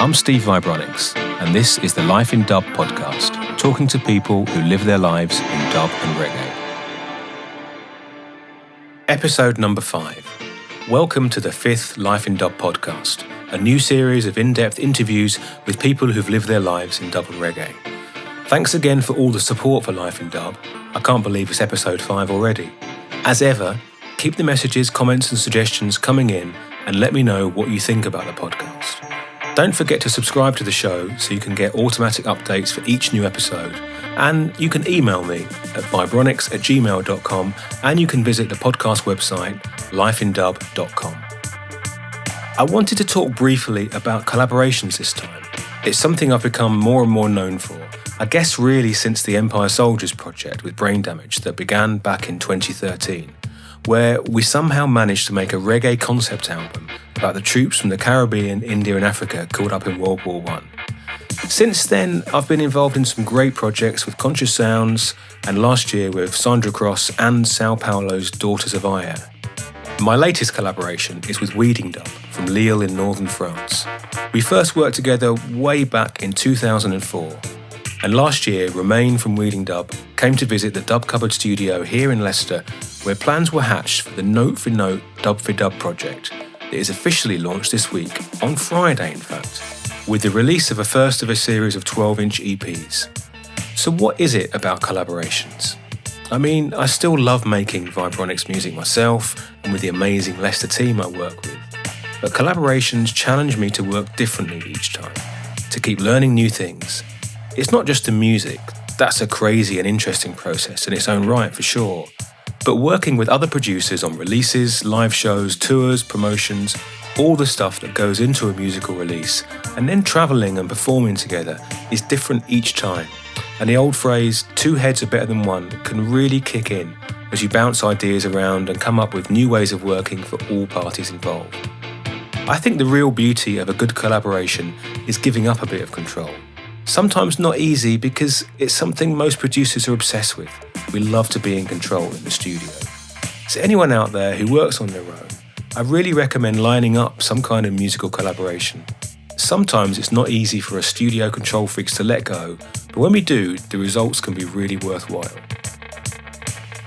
I'm Steve Vibronics, and this is the Life in Dub podcast, talking to people who live their lives in dub and reggae. Episode number 5. Welcome to the 5th Life in Dub podcast, a new series of in-depth interviews with people who've lived their lives in dub and reggae. Thanks again for all the support for Life in Dub. I can't believe it's episode 5 already. As ever, keep the messages, comments and suggestions coming in and let me know what you think about the podcast. Don't forget to subscribe to the show so you can get automatic updates for each new episode. And you can email me at vibronics@gmail.com, and you can visit the podcast website, lifeindub.com. I wanted to talk briefly about collaborations this time. It's something I've become more and more known for, I guess really since the Empire Soldiers project with Brain Damage that began back in 2013, where we somehow managed to make a reggae concept album about the troops from the Caribbean, India and Africa caught up in World War I. Since then, I've been involved in some great projects with Conscious Sounds and last year with Sandra Cross and Sao Paulo's Daughters of Aya. My latest collaboration is with Weeding Dub from Lille in northern France. We first worked together way back in 2004. And last year, Romain from Weeding Dub came to visit the Dub Cupboard studio here in Leicester, where plans were hatched for the Note for Note Dub for Dub project that is officially launched this week, on Friday in fact, with the release of a first of a series of 12-inch EPs. So what is it about collaborations? I mean, I still love making Vibronics music myself and with the amazing Leicester team I work with, but collaborations challenge me to work differently each time, to keep learning new things. It's not just the music, that's a crazy and interesting process in its own right for sure, but working with other producers on releases, live shows, tours, promotions, all the stuff that goes into a musical release, and then travelling and performing together is different each time. And the old phrase, 2 heads are better than one, can really kick in as you bounce ideas around and come up with new ways of working for all parties involved. I think the real beauty of a good collaboration is giving up a bit of control. Sometimes not easy because it's something most producers are obsessed with. We love to be in control in the studio. So anyone out there who works on their own, I really recommend lining up some kind of musical collaboration. Sometimes it's not easy for us studio control freaks to let go, but when we do, the results can be really worthwhile.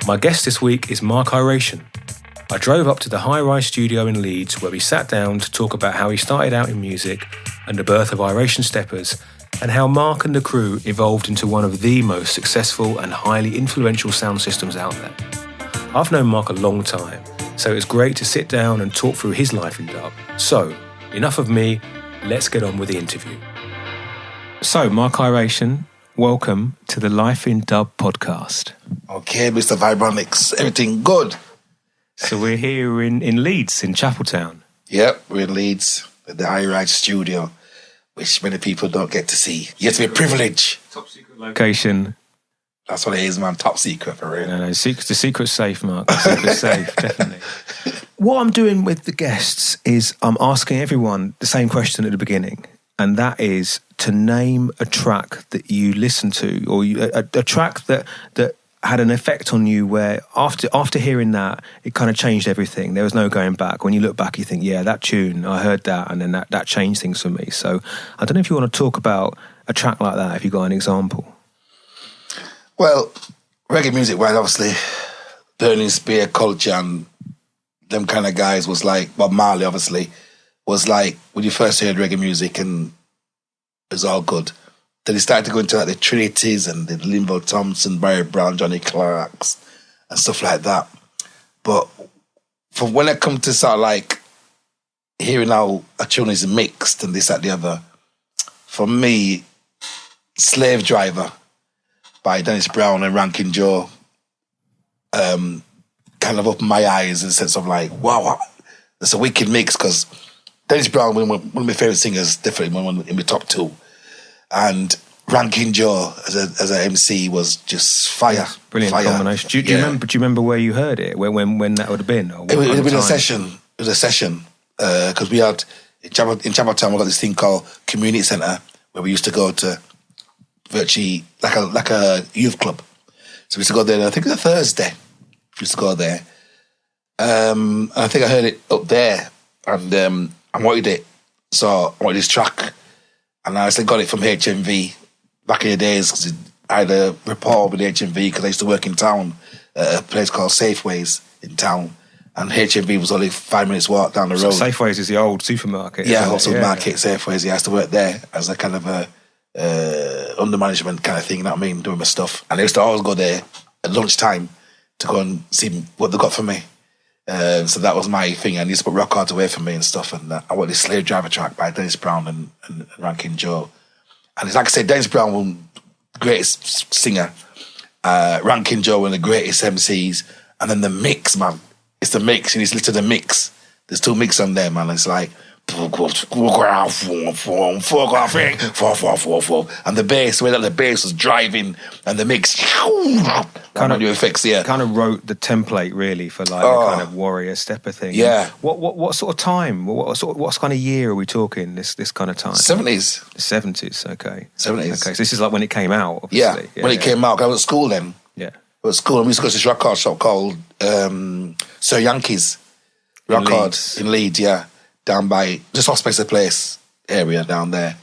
My guest this week is Mark Iration. I drove up to the high-rise studio in Leeds where we sat down to talk about how he started out in music and the birth of Iration Steppas, and how Mark and the crew evolved into one of the most successful and highly influential sound systems out there. I've known Mark a long time, so it's great to sit down and talk through his life in dub. So, enough of me, let's get on with the interview. So, Mark Iration, welcome to the Life in Dub podcast. Okay, Mr. Vibronics, everything good? So we're here in Leeds, in Chapeltown. Yep, we're in Leeds, at the Iration studio, which many people don't get to see. You have to be a privilege. Top secret location. That's what it is, man. Top secret for real. No, the secret's safe, Mark. The secret's safe, definitely. What I'm doing with the guests is I'm asking everyone the same question at the beginning, and that is to name a track that you listen to, or a track that had an effect on you where after hearing that, it kind of changed everything. There was no going back. When you look back, you think, yeah, that tune, I heard that, and then that changed things for me. So I don't know if you want to talk about a track like that, if you got an example. Well, reggae music-wise, obviously, Burning Spear culture and them kind of guys was like, Bob Marley, obviously, was like, when you first heard reggae music and it was all good. Then he started to go into like the Trinities and the Linval Thompson, Barry Brown, Johnny Clarks and stuff like that. But for when it comes to sort of like hearing how a tune is mixed and this, that, the other, for me, Slave Driver by Dennis Brown and Rankin Joe kind of opened my eyes in the sense of like, wow, that's a wicked mix, because Dennis Brown, one of my favourite singers, definitely one in my top 2. And Rankin Joe as an MC was just fire. Brilliant fire. Combination. Do you remember where you heard it? When that would have been? Or it would have been a session. It was a session because we had in Chapeltown we got this thing called Community Centre where we used to go to virtually like a youth club. So we used to go there. I think it was a Thursday. We used to go there. And I think I heard it up there, and I wanted it. So I wanted this track. And I actually got it from HMV back in the days, because I had a rapport with HMV because I used to work in town at a place called Safeways in town. And HMV was only 5 minutes walk down the road. So Safeways is the old supermarket. Yeah, old supermarket, Safeways. Yeah, I used to work there as a kind of a under management kind of thing, you know what I mean, doing my stuff. And I used to always go there at lunchtime to go and see what they got for me. So that was my thing. I used to put rock cards away for me and stuff. And I went this Slave Driver track by Dennis Brown and Rankin Joe. And it's like I said, Dennis Brown was the greatest singer. Rankin Joe one of the greatest MCs. And then the mix, man. It's the mix. You need to listen to the mix. There's 2 mix on there, man. It's like... And the bass, the way that the bass was driving, and the mix... Kind of new effects, yeah. Kind of wrote the template, really, for like the kind of warrior stepper thing. Yeah. What sort of time? What kind of year are we talking, this kind of time? 70s. The 70s, okay. 70s. Okay, so this is like when it came out, obviously. Yeah, when it came out. I was at school then. Yeah. I was at school, and we used to go to this rock card shop called Sir Yankees Rock Cards in Leeds, yeah. Down by just off Spencer Place area down there.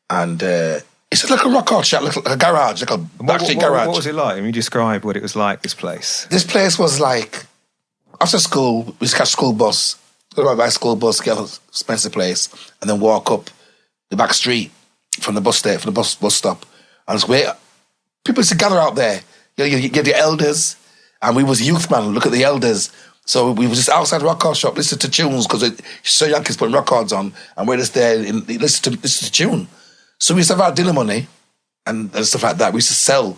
And it's just like a rock card shop, like a garage, like a backstreet garage. What was it like? I mean, you describe what it was like, this place. This place was like, after school, we used to catch a school bus, go by school bus, get off Spencer Place, and then walk up the back street from the bus stop. And just wait. People used to gather out there. You get the elders, and we was youth, man. Look at the elders. So we were just outside the rock card shop, listening to tunes, because Sir Yankees putting rock cards on, and we're just there listen to tune. So we used to have our dinner money and stuff like that. We used to sell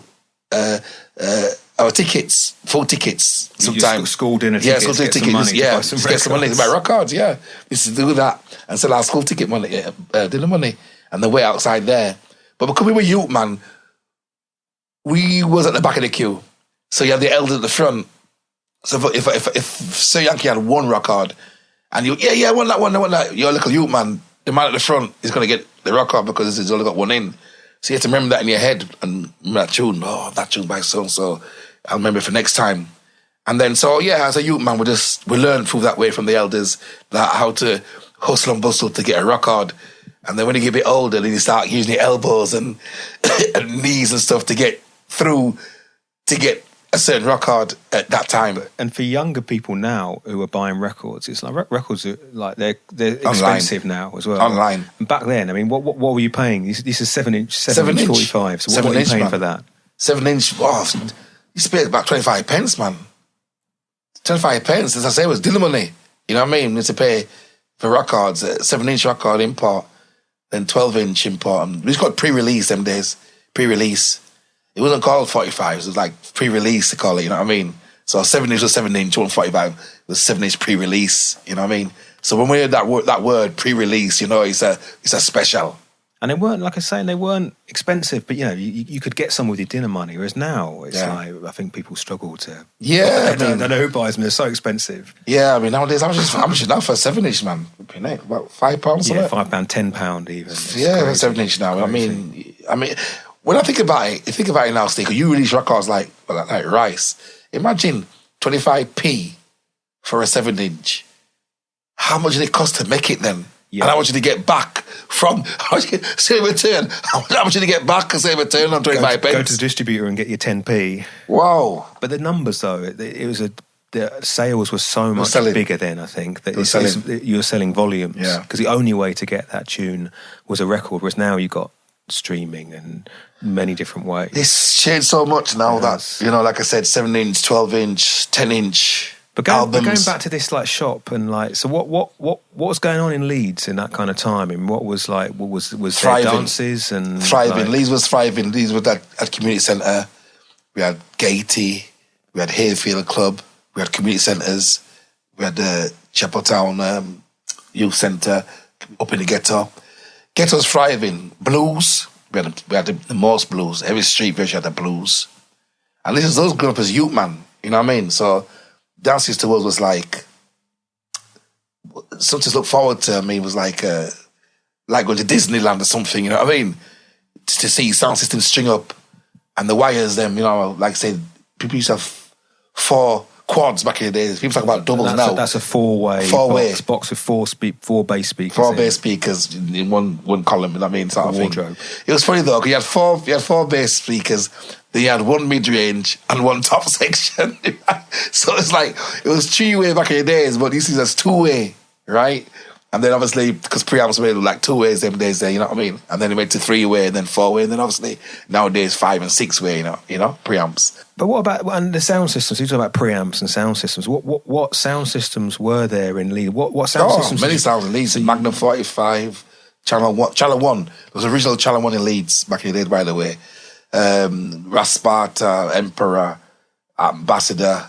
our tickets, full tickets sometimes. School dinner tickets. Yeah, school tickets. Get some money to buy rock cards, yeah. We used to do that and sell our school ticket money, dinner money, and then wait outside there. But because we were youth, man, we was at the back of the queue. So you had the elders at the front. So if Sir Yankee had 1 rock card, and I want that, you're a little youth, man, the man at the front is going to get the rock card because he's only got 1 in. So you have to remember that in your head, and remember that tune. Oh, that tune by so-and-so. I'll remember it for next time. And then, so yeah, as a youth, man, we learned through that way from the elders that how to hustle and bustle to get a rock card. And then when you get a bit older, then you start using your elbows and, and knees and stuff to get through, to get a certain rock card at that time. And for younger people now who are buying records, it's like records are like they're expensive now as well. Online. And back then, I mean, what were you paying? This is 7-inch 45. So what were you paying for that? 7-inch. Oh, you used to pay about 25 pence, man. 25 pence, as I say, was dinner money. You know what I mean? You used to pay for rock cards, 7-inch rock card import, then 12-inch import. And we just got pre-release them days. Pre-release. It wasn't called 45s, it was like pre-release to call it, you know what I mean? So 7-inch was 7-inch, 145 was 7-inch pre-release, you know what I mean? So when we heard that word pre-release, you know, it's a special. And they weren't, like I was saying, they weren't expensive, but you know, you could get some with your dinner money, whereas now it's like, I think people struggle to... Yeah. I don't know who buys them, they're so expensive. Yeah, I mean, nowadays, how much is now for a 7-inch, man? About £5? Yeah, £5, £10 even. Yeah, 7-inch now. I mean... When I think about it now, Steve, you release records like Rice. Imagine 25p for a 7-inch. How much did it cost to make it then? Yeah. And how much did you get back from, say return, how much did you get back, say return on 25 pence? Go to the distributor and get your 10p. Wow. But the numbers though, the sales were so much bigger then, I think, that you were selling volumes. Yeah. Because the only way to get that tune was a record, whereas now you got streaming and many different ways. It's changed so much now that, you know, like I said, 7-inch, 12-inch, 10-inch. But going back to this like shop and like, so what was going on in Leeds in that kind of time? And what was there dances and thriving? Like... Leeds was thriving. Leeds was at community centre. We had Gaiety, we had Hayfield Club, we had community centres, we had the Chapeltown Youth Centre up in the ghetto. Ghetto's thriving. Blues, we had the most blues. Every street version had the blues. And this is those grew up as youth, man. You know what I mean? So dances to us was like something to look forward to. I mean, it was like going to Disneyland or something. You know what I mean? To see sound system string up and the wires. Them, you know, like I said, people used to have 4 quads back in the days. People talk about doubles now. That's a four-way box with four bass speakers. Four bass speakers in one column, you know what I mean? Sort of wardrobe. Thing. It was funny though, because you had four bass speakers, then you had one mid-range and one top section. So it's like, it was three-way back in the days, but this is just two-way, right? And then obviously, because preamps were like two ways them days there, you know what I mean? And then it went to three-way and then four-way, and then obviously nowadays 5 and 6-way, you know, preamps. But what about and the sound systems? You talk about preamps and sound systems. What sound systems were there in Leeds? What sound systems? Many sounds in Leeds. Magnum 45, Channel 1. Channel 1. There was original Channel 1 in Leeds back in the day, by the way. Raspata, Emperor, Ambassador,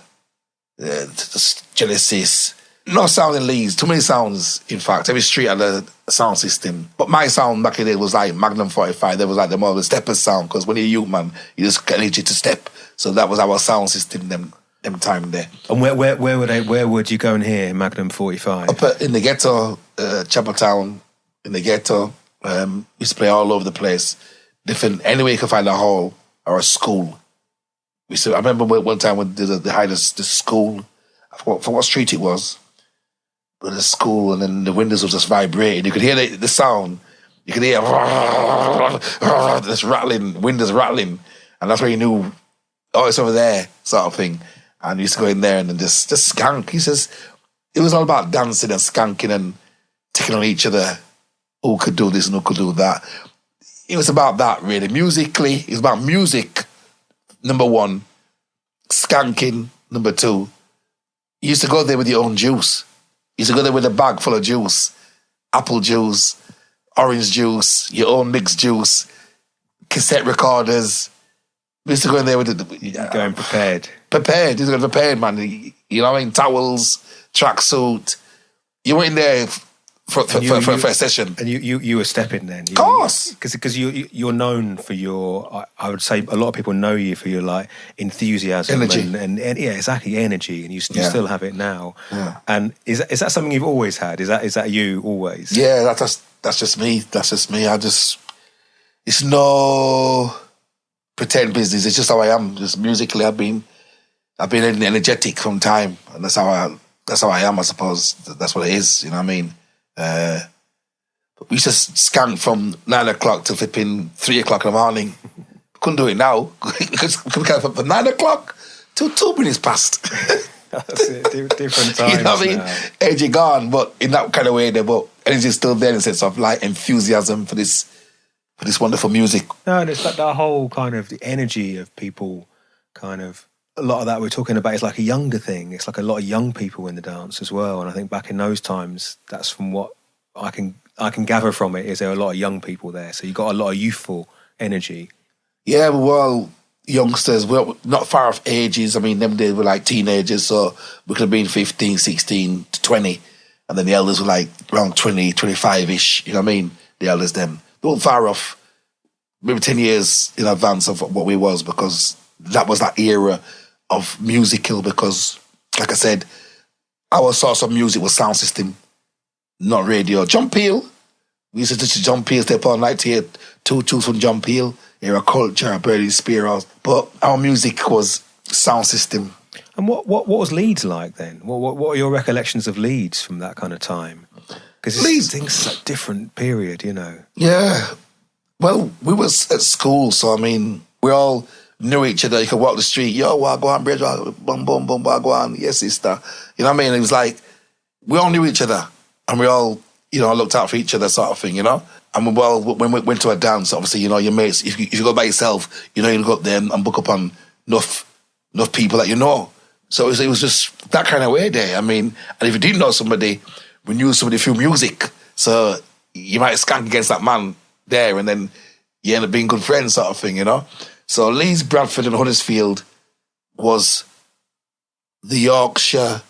Genesis. No sound in Leeds. Too many sounds, in fact. Every street had a sound system. But my sound back in the day was like Magnum 45. There was like the more the Steppas sound, because when you're a youth man, you just get energy to step. So that was our sound system them time there. And where would you go and hear Magnum 45? Up in the ghetto, Chapeltown, in the ghetto. Used to play all over the place. Different, anywhere you could find a hall or a school. I remember one time when they had this school, I forgot what street it was, but the school, and then the windows was just vibrating. You could hear the sound. You could hear this rattling, windows rattling, and that's where you knew, oh, it's over there, sort of thing. And you used to go in there and then just skank. He says it was all about dancing and skanking and taking on each other. Who could do this and who could do that? It was about that, really. Musically, it was about music, number one. Skanking, number two. You used to go there with your own juice. You used to go there with a bag full of juice. Apple juice, orange juice, your own mixed juice, cassette recorders. We used to go in there with going prepared. Prepared. You used to go prepared, man. You know what I mean? Towels, tracksuit. You went in there for a session. And you were stepping then. Of course. Because you're known for your, I would say a lot of people know you for your like enthusiasm. Energy. And yeah, exactly, energy. And you still have it now. Yeah. And is that something you've always had? Is that you always? Yeah, that's just me. That's just me. It's no pretend business. It's just how I am. Just musically, I've been energetic from time. And that's how I am, I suppose. That's what it is, you know what I mean? We used to skank from 9 o'clock to flipping 3 o'clock in the morning. Couldn't do it now. Because from 9 o'clock till 2 minutes past. That's it, different times. You know what I mean? Now. Energy gone, but in that kind of way, but energy's still there in a sense of like enthusiasm for this wonderful music. No, and it's like that whole kind of the energy of people kind of. A lot of that we're talking about is like a younger thing. It's like a lot of young people in the dance as well. And I think back in those times, that's from what I can gather from it, is there are a lot of young people there. So you got a lot of youthful energy. Yeah, we're all youngsters. We're not far off ages. I mean, them days were like teenagers, so we could have been 15, 16 to 20. And then the elders were like around 20, 25-ish. You know what I mean? The elders then. They weren't far off, maybe 10 years in advance of what we was, because that was that era of musical, because, like I said, our source of music was sound system, not radio. John Peel, we used to listen to John Peel, step on night to hear 2 tunes from John Peel, Era Culture, Burley Spears, but our music was sound system. And what was Leeds like then? What are your recollections of Leeds from that kind of time? Because Leeds, it's a different period, you know. Yeah, well, we was at school, so I mean, we all knew each other. You could walk the street, yo, wagwan, bridge, boom, boom, boom, wagwan, yes, sister. You know what I mean? It was like, we all knew each other, and we all, you know, looked out for each other, sort of thing, you know? And when we went to a dance, obviously, you know, your mates, if you go by yourself, you know, you go up there and book up on enough people that you know. So it was just that kind of way there. I mean, and if you didn't know somebody, we knew somebody through music. So you might skank against that man there, and then you end up being good friends, sort of thing, you know? So Leeds, Bradford and Huddersfield was the Yorkshire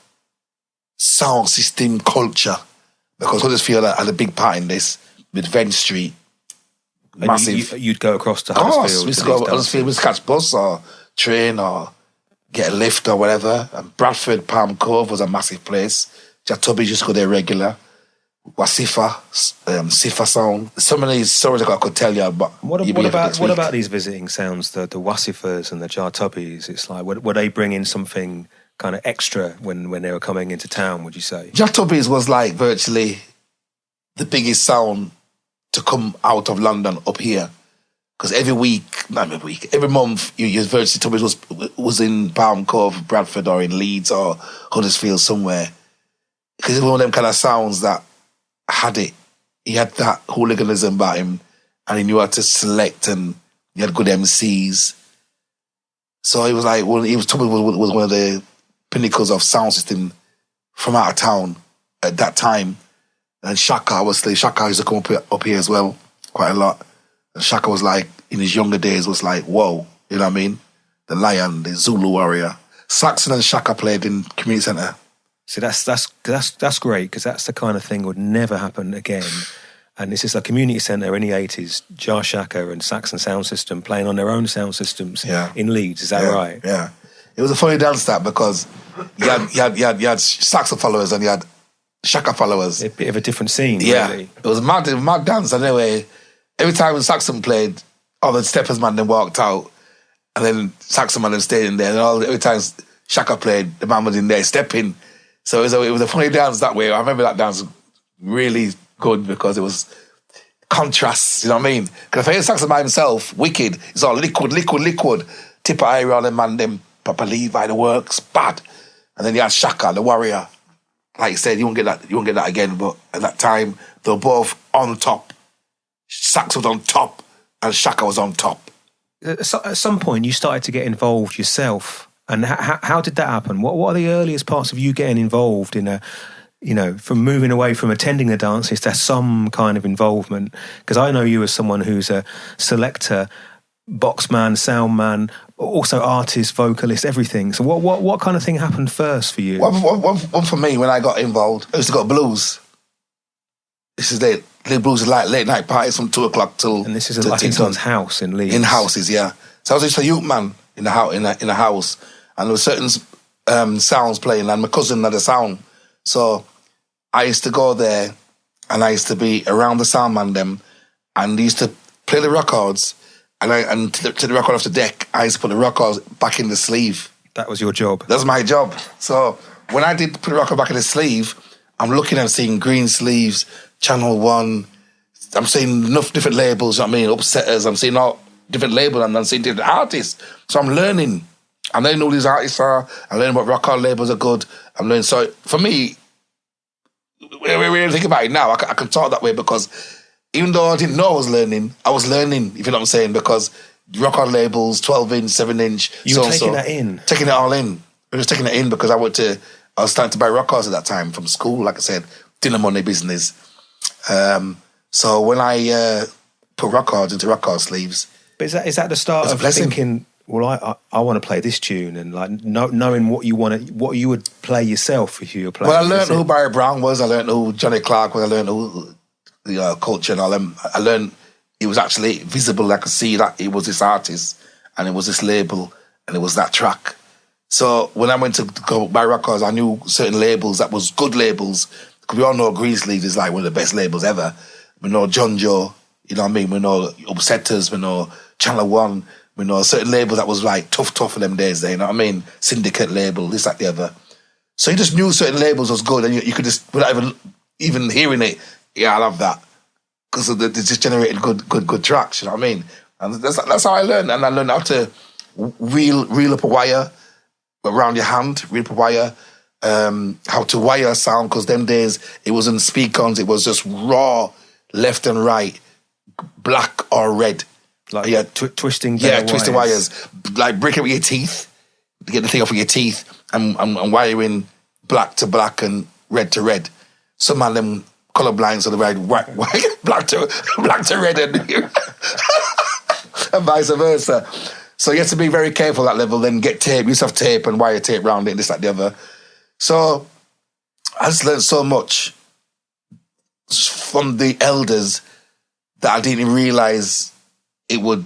sound system culture, because Huddersfield had a big part in this with Vent Street. And massive. You'd go across to Huddersfield. Of course, we used to go to Huddersfield, we used to catch bus or train or get a lift or whatever. And Bradford, Palm Cove was a massive place. Jatubbies used to go there regular. Wasifa, Sifa sound. So many stories I could tell you, but what about these visiting sounds, the Wasifas and the Jartubbies? It's like, were they bringing something kind of extra when they were coming into town, would you say? Jack Tubbies was like virtually the biggest sound to come out of London up here. Because every month, you virtually Tubbies was in Palm Cove, Bradford, or in Leeds or Huddersfield somewhere. Because it was one of them kind of sounds that had it. He had that hooliganism about him, and he knew how to select, and he had good MCs. So he was like, Tubbies was one of the pinnacles of sound system from out of town at that time. And Shaka, obviously, Shaka used to come up here as well quite a lot. And Shaka was like, in his younger days, was like, whoa, you know what I mean? The Lion, the Zulu Warrior. Saxon and Shaka played in Community Centre. So that's great, because that's the kind of thing would never happen again. And this is a community centre in the 80s, Jar Shaka and Saxon Sound System playing on their own sound systems in Leeds. Is that right? Yeah. It was a funny dance that, because you had Saxon followers and you had Shaka followers. A bit of a different scene, really. It was a mad dance. Anyway, every time when Saxon played, all the Steppas man then walked out, and then Saxon man then stayed in there, and every time Shaka played, the man was in there stepping. So it was a funny dance that way. I remember that dance really good, because it was contrasts, you know what I mean? Because if I hear Saxon by himself, wicked, it's all liquid, tip of eye on them, man, them, Papa Levi, the works, bad. And then you had Shaka, the warrior. Like you said, you won't get that again, but at that time, they were both on top. Sax was on top, and Shaka was on top. At some point, you started to get involved yourself. And how did that happen? What are the earliest parts of you getting involved in from moving away from attending the dances to some kind of involvement? Because I know you as someone who's a selector, box man, sound man, also artist, vocalist, everything. So what kind of thing happened first for you? One for me, when I got involved, I used to go to blues. This is the blues, like late night parties from 2 o'clock till. And this is like in someone's house in Leeds. In houses, yeah. So I was just a youth man in the house, and there were certain sounds playing, and my cousin had a sound. So I used to go there, and I used to be around the sound man them, and they used to play the records, and to the record off the deck, I used to put the records back in the sleeve. That was your job? That was my job. So when I did put the record back in the sleeve, I'm looking and seeing Green Sleeves, Channel 1, I'm seeing enough different labels, you know what I mean, Upsetters, I'm seeing all different labels, and I'm seeing different artists. So I'm learning. I'm learning who these artists are, I'm learning what record labels are good, I'm learning. So for me, when I really think about it now, I can talk that way, because even though I didn't know I was learning, if you know what I'm saying, because record labels, 12-inch, 7-inch. You were taking that in? Taking it all in. I was taking it in because I was starting to buy records at that time from school, like I said, dinner money business. So when I put records into record sleeves... But is that the start of thinking, well, I want to play this tune, and like knowing what you would play yourself if you were playing? Well, I learned who Barry Brown was, I learned who Johnny Clark was, I learned who the Culture and all them. I learned it was actually visible. I could see that it was this artist, and it was this label, and it was that track. So when I went to go buy records, I knew certain labels that was good labels, because we all know Greensleeves is like one of the best labels ever. We know John Joe, you know what I mean? We know Upsetters, we know Channel 1, we know certain labels that was like tough for them days, you know what I mean? Syndicate label, this, that, the other. So you just knew certain labels was good, and you could just, without even hearing it, yeah, I love that. Because they just generated good tracks, you know what I mean? And that's how I learned. And I learned how to reel up a wire around your hand, reel up a wire, how to wire a sound, because them days it wasn't speak-ons, it was just raw, left and right, black or red. Like twisting twisting wires. Like break it with your teeth, get the thing off with your teeth, and wiring black to black and red to red. Some of them colourblind, so they white, black to red, and vice versa. So you have to be very careful at that level. Then get tape. You used to have tape and wire tape around it, this, that, the other. So I just learned so much from the elders that I didn't realise it would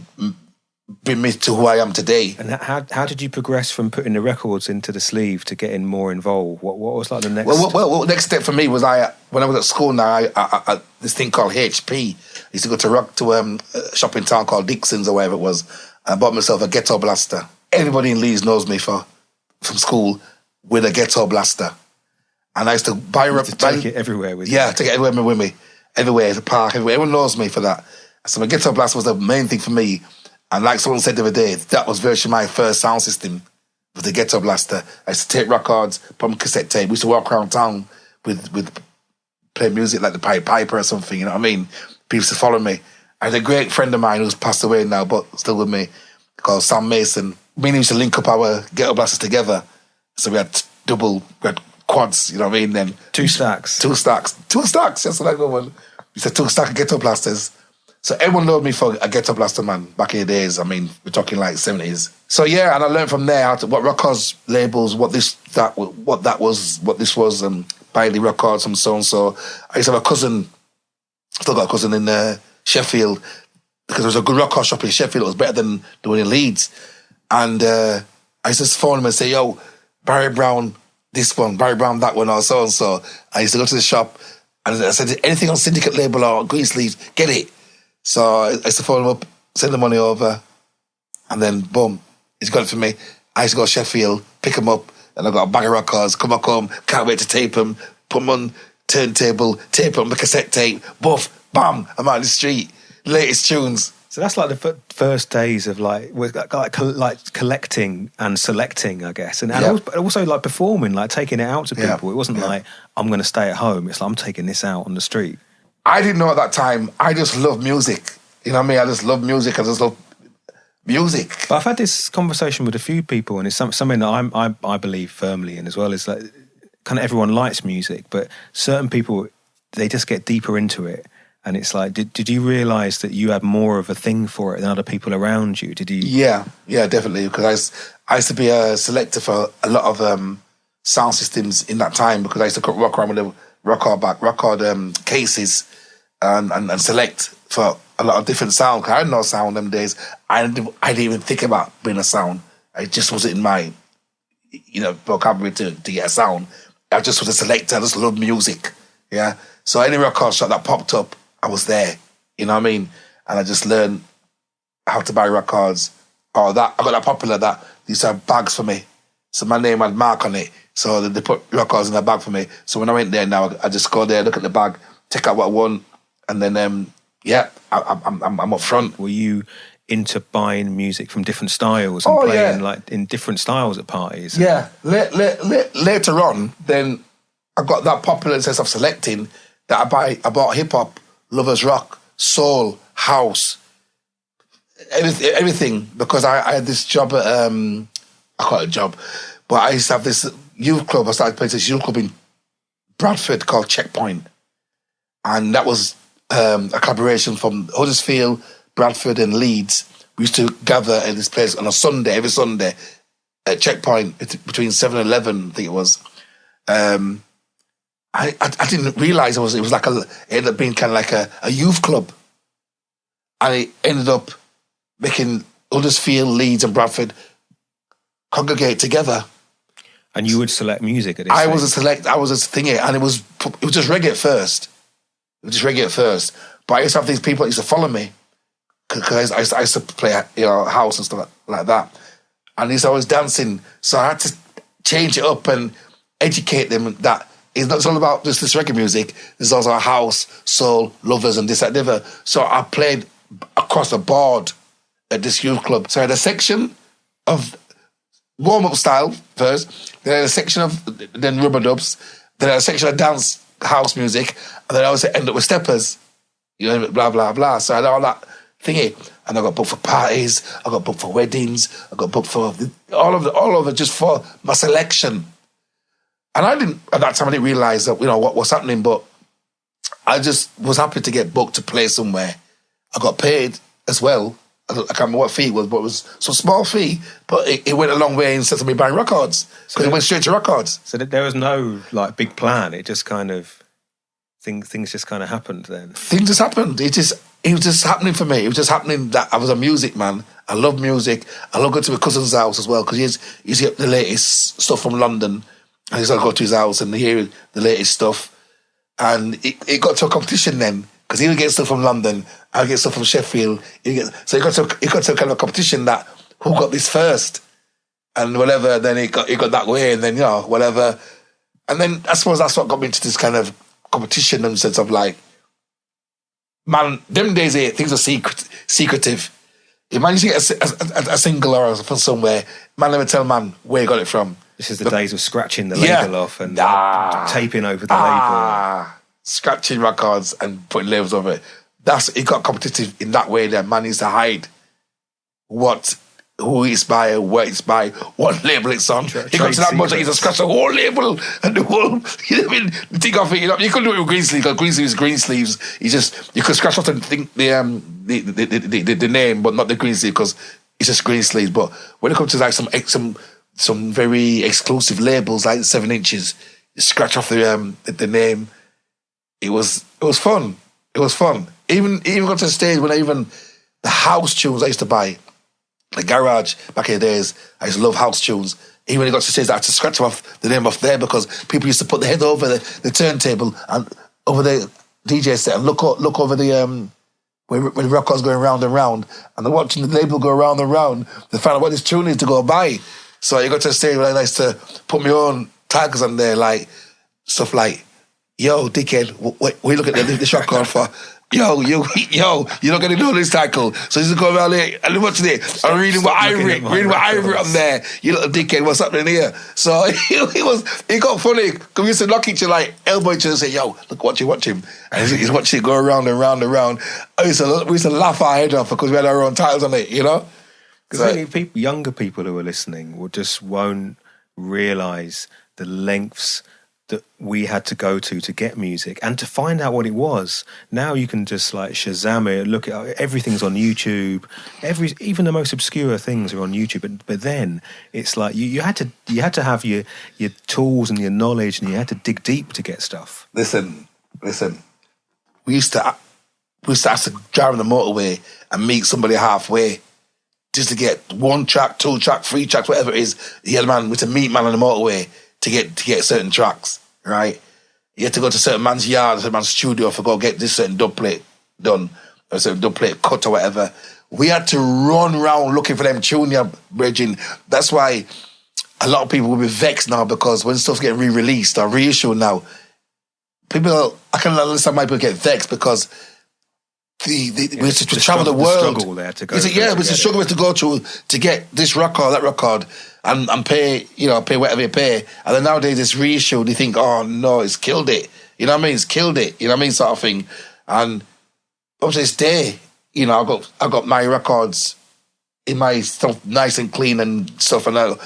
bring me to who I am today. And how did you progress from putting the records into the sleeve to getting more involved? What was like the next? Well, next step for me was when I was at school now, I this thing called HP. I used to go to a shopping town called Dixon's or wherever it was. I bought myself a ghetto blaster. Everybody in Leeds knows me from school. with a ghetto blaster. And I used to buy... take it everywhere with you. Yeah, take it everywhere with me. Everywhere, the park, everywhere. Everyone knows me for that. So my ghetto blaster was the main thing for me. And like someone said the other day, that was virtually my first sound system, with the ghetto blaster. I used to take records, put them on cassette tape. We used to walk around town with play music like the Pied Piper or something, you know what I mean? People used to follow me. I had a great friend of mine who's passed away now, but still with me, called Sam Mason. Me and him used to link up our ghetto blasters together. So we had quads, you know what I mean? Then Two stacks, that's like the one. We said 2 stacks of ghetto blasters. So everyone loved me for a ghetto blaster, man, back in the days. I mean, we're talking like 70s. So yeah, and I learned from there how to, what records, labels, what this was, Bailey Records and so and so. I used to have a cousin, still got a cousin in Sheffield, because there was a good record shop in Sheffield. It was better than the one in Leeds. And I used to phone him and say, yo, Barry Brown, this one, Barry Brown, that one, or so and so. I used to go to the shop and I said, anything on Syndicate label or Green Sleeves, get it. So I used to phone him up, send the money over, and then boom, he's got it for me. I used to go to Sheffield, pick him up, and I got a bag of records, come back home, can't wait to tape them, put them on turntable, tape them on the cassette tape, buff, bam, I'm out in the street, latest tunes. So that's like the first days of like collecting and selecting, I guess, and also like performing, like taking it out to people. It wasn't like, I'm going to stay at home. It's like, I'm taking this out on the street. I didn't know at that time. I just love music. You know what I mean? I just love music. I just love music. But I've had this conversation with a few people, and it's something that I believe firmly in as well. Is like, kind of everyone likes music, but certain people, they just get deeper into it. And it's like, did you realise that you had more of a thing for it than other people around you? Did you? Yeah, definitely. Because I used to be a selector for a lot of sound systems in that time, because I used to rock around with the record cases and select for a lot of different sound. Cause I had no sound them days. I didn't even think about being a sound. It just wasn't in my, vocabulary to get a sound. I just was a selector. I just loved music. Yeah. So any record shop that popped up, I was there. You know what I mean? And I just learned how to buy records. I got that popular that they used to have bags for me. So my name had Mark on it. So they put records in a bag for me. So when I went there now, I just go there, look at the bag, take out what I want, and then I'm up front. Were you into buying music from different styles and playing like in different styles at parties? Yeah. Later on, then I got that popular sense of selecting that I bought hip hop, lovers rock, soul, house, everything, because I had this job at I call it a job, but I used to have this youth club. I started playing this youth club in Bradford called Checkpoint, and that was a collaboration from Huddersfield, Bradford, and Leeds. We used to gather at this place on a Sunday, every Sunday, at Checkpoint between 7 and 11, I think it was. I didn't realise it was like it ended up being kind of like a youth club, and it ended up making Huddersfield, Leeds, and Bradford congregate together. And you would select music at this I was a thingy, and it was just reggae at first. But I used to have these people that used to follow me, because I used to play house and stuff like that, and he's always dancing. So I had to change it up and educate them that it's all about just this reggae music. There's also house, soul, lovers, and this, that, and the other. So I played across the board at this youth club. So I had a section of warm-up style first, then I had a section of rubber dubs, then I had a section of dance house music, and then I also ended up with Steppas, blah, blah, blah. So I had all that thingy. And I got booked for parties, I got booked for weddings, I got booked for all of it just for my selection. And at that time I didn't realise that, what was happening, but I just was happy to get booked to play somewhere. I got paid as well. I can't remember what fee it was, but it was some small fee, but it went a long way instead of me buying records, because it went straight to records. So there was no like big plan. It just kind of things just kind of happened then. Things just happened. It was just happening for me. It was just happening that I was a music man. I love music. I love going to my cousin's house as well, because he's get the latest stuff from London, and he's got to go to his house and hear the latest stuff. And it got to a competition then, because he would get stuff from London, I would get stuff from Sheffield. So it got to a kind of a competition that who got this first. and whatever. Then it got that way, and then whatever. And then I suppose that's what got me into this kind of competition in the sense of like, man, them days things are secretive. If man, you get a single or from somewhere, man, never tell man where you got it from. This is the days of scratching the label off and taping over the label. Scratching records and putting labels over it. It got competitive in that way. That man needs to hide who it's by, where it's by, what label it's on. He got to that much that he's scratch the whole label and the whole. You know what I mean? The thing off it. You couldn't do it with green sleeves because green sleeves. You could scratch off the name, but not the green sleeve because it's just green sleeves. But when it comes to like some very exclusive labels like 7 inches, you scratch off the name. It was fun. It was fun. Even got to the stage when the house tunes I used to buy. The garage back in the days, I used to love house tunes. Even when it got to the stage, I had to scratch off the name off there because people used to put their head over the turntable and over the DJ set and look over the where the records going round and round, and they're watching the label go round and round. They find out what this tune is to go buy. So you got to the stage where I used to put my own tags on there, like stuff like, "Yo, dickhead, what you look at this record for?" You're not going to know this title. So you just go around there and watching it. I'm reading what I wrote on there. You little dickhead, what's happening here? So it got funny because we used to knock each other, like elbow each other and say, "Yo, look, watch him." And he's watching it go around and round and round. We used to laugh our head off because we had our own titles on it, Because I think younger people who are listening won't realise the lengths that we had to go to get music and to find out what it was. Now you can just like Shazam it, look at everything's on YouTube. Even the most obscure things are on YouTube. But then it's like you had to have your tools and your knowledge, and you had to dig deep to get stuff. Listen. We used to have to drive on the motorway and meet somebody halfway just to get 1 track, 2 track, 3 tracks, whatever it is. We had to meet man on the motorway to get certain tracks, right? You had to go to certain man's yard, certain man's studio for go get this certain dub plate done, or certain dub plate cut or whatever. We had to run around looking for them tuner bridging. That's why a lot of people will be vexed now because when stuff's getting re-released or reissued now, I can understand why people get vexed because we used to travel the world. The struggle there to go. It's a struggle to go through to get this record, that record, and pay whatever you pay. And then nowadays it's reissued. You think, oh no, it's killed it. You know what I mean? It's killed it. You know what I mean, sort of thing. And up to this day, I got my records in my stuff nice and clean and stuff. And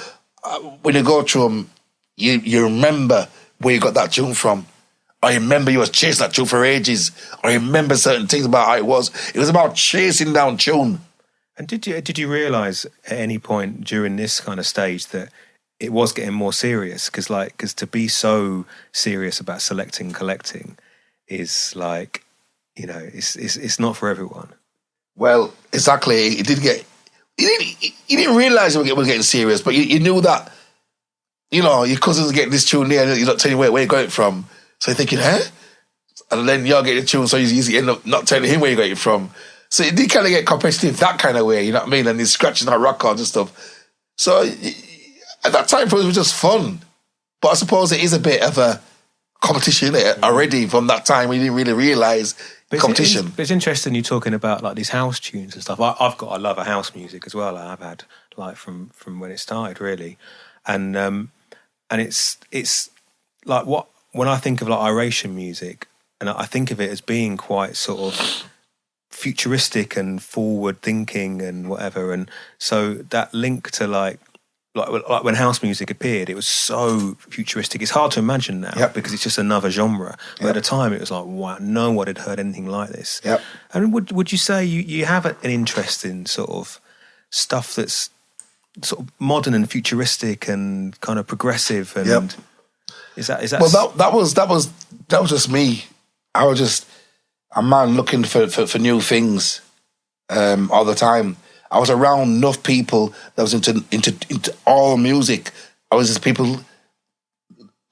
when you go through them, you remember where you got that tune from. I remember you was chasing that tune for ages. I remember certain things about how it was. It was about chasing down tune. And did you realise at any point during this kind of stage that it was getting more serious? Because to be so serious about selecting and collecting is like, it's not for everyone. Well, exactly. It did get. You didn't realise it was getting serious, but you knew that. Your cousins are getting this tune there, and you're not telling where you got it from. So you're thinking, huh? And then you're getting the tune, so you end up not telling him where you got it from. So it did kind of get competitive that kind of way, you know what I mean? And he's scratching our records and stuff. So at that time, for us, it was just fun. But I suppose it is a bit of a competition already from that time. We didn't really realise competition. But it's interesting you talking about like these house tunes and stuff. I love a house music as well. I've had like from when it started, really. And it's like when I think of like Iration music, and I think of it as being quite sort of futuristic and forward thinking and whatever, and so that link to like when house music appeared, it was so futuristic. It's hard to imagine now because it's just another genre. But at the time, it was like, wow, no one had heard anything like this. Yep. And would you say you have an interest in sort of stuff that's sort of modern and futuristic and kind of progressive and? Yep. Is that well? That was just me. I was just a man looking for new things all the time. I was around enough people that was into all music. I was just people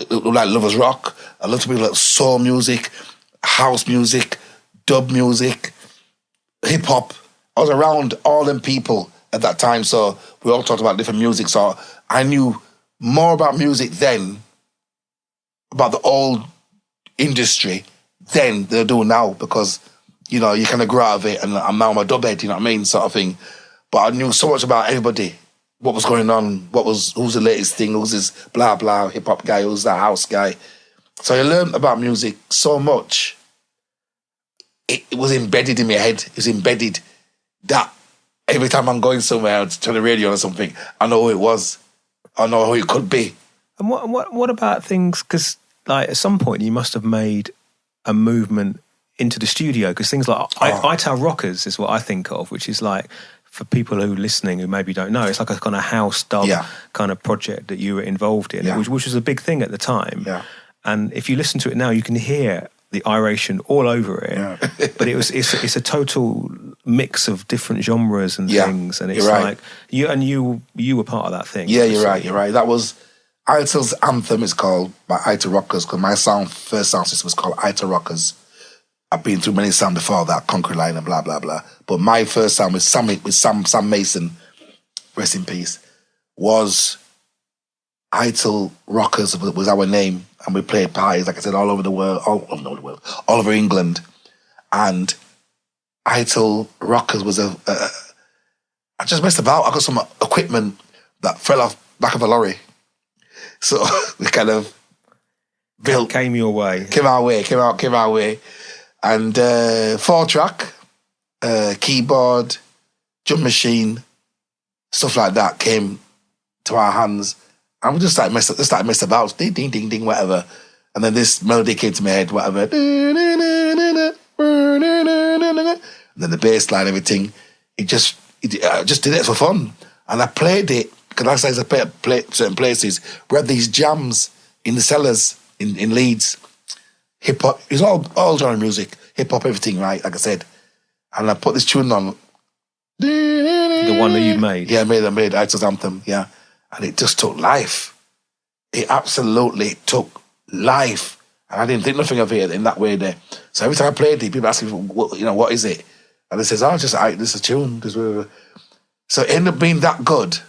who like lovers rock. I loved people like soul music, house music, dub music, hip hop. I was around all them people at that time, so we all talked about different music. So I knew more about music then, about the old industry then than I do now, because, you know, you kind of grow out of it, and I'm now a dub head, you know what I mean, sort of thing. But I knew so much about everybody, what was going on, who's the latest thing, who's this blah blah hip hop guy, who's that house guy. So I learned about music so much. It was embedded in my head. It was embedded that every time I'm going somewhere to turn the radio or something, I know who it was. I know who it could be. And what about things? Because like at some point you must have made a movement into the studio, because things like Ital Rockers is what I think of, which is like, for people who are listening who maybe don't know, it's like a kind of house dub kind of project that you were involved in, which was a big thing at the time. Yeah. And if you listen to it now, you can hear the Iration all over it. Yeah. But it's a total mix of different genres and things, and it's like you were part of that thing. Yeah, you're right. That was Ital's anthem. Is called by Ital Rockers, because my first sound system was called Ital Rockers. I've been through many sounds before that, Concrete Line and blah, blah, blah. But my first sound with Sam Mason, rest in peace, was Ital Rockers was our name. And we played parties, like I said, all over the world, all over England. And Ital Rockers was I just messed about. I got some equipment that fell off back of a lorry. So we kind of built. Came our way. And 4-track, keyboard, drum machine, stuff like that came to our hands, and we just started messing about, ding, ding, ding, ding, whatever. And then this melody came to my head, whatever. And then the bass line, everything. I just did it for fun, and I played it because I play certain places. We had these jams in the cellars in Leeds. Hip hop, it was all genre music, hip hop, everything, right? Like I said, and I put this tune on. The one that you made, I made Ital's anthem, and it just took life. It absolutely took life, and I didn't think nothing of it in that way there. So every time I played it, people ask me, what is it? And it says, this is a tune. So it ended up being that good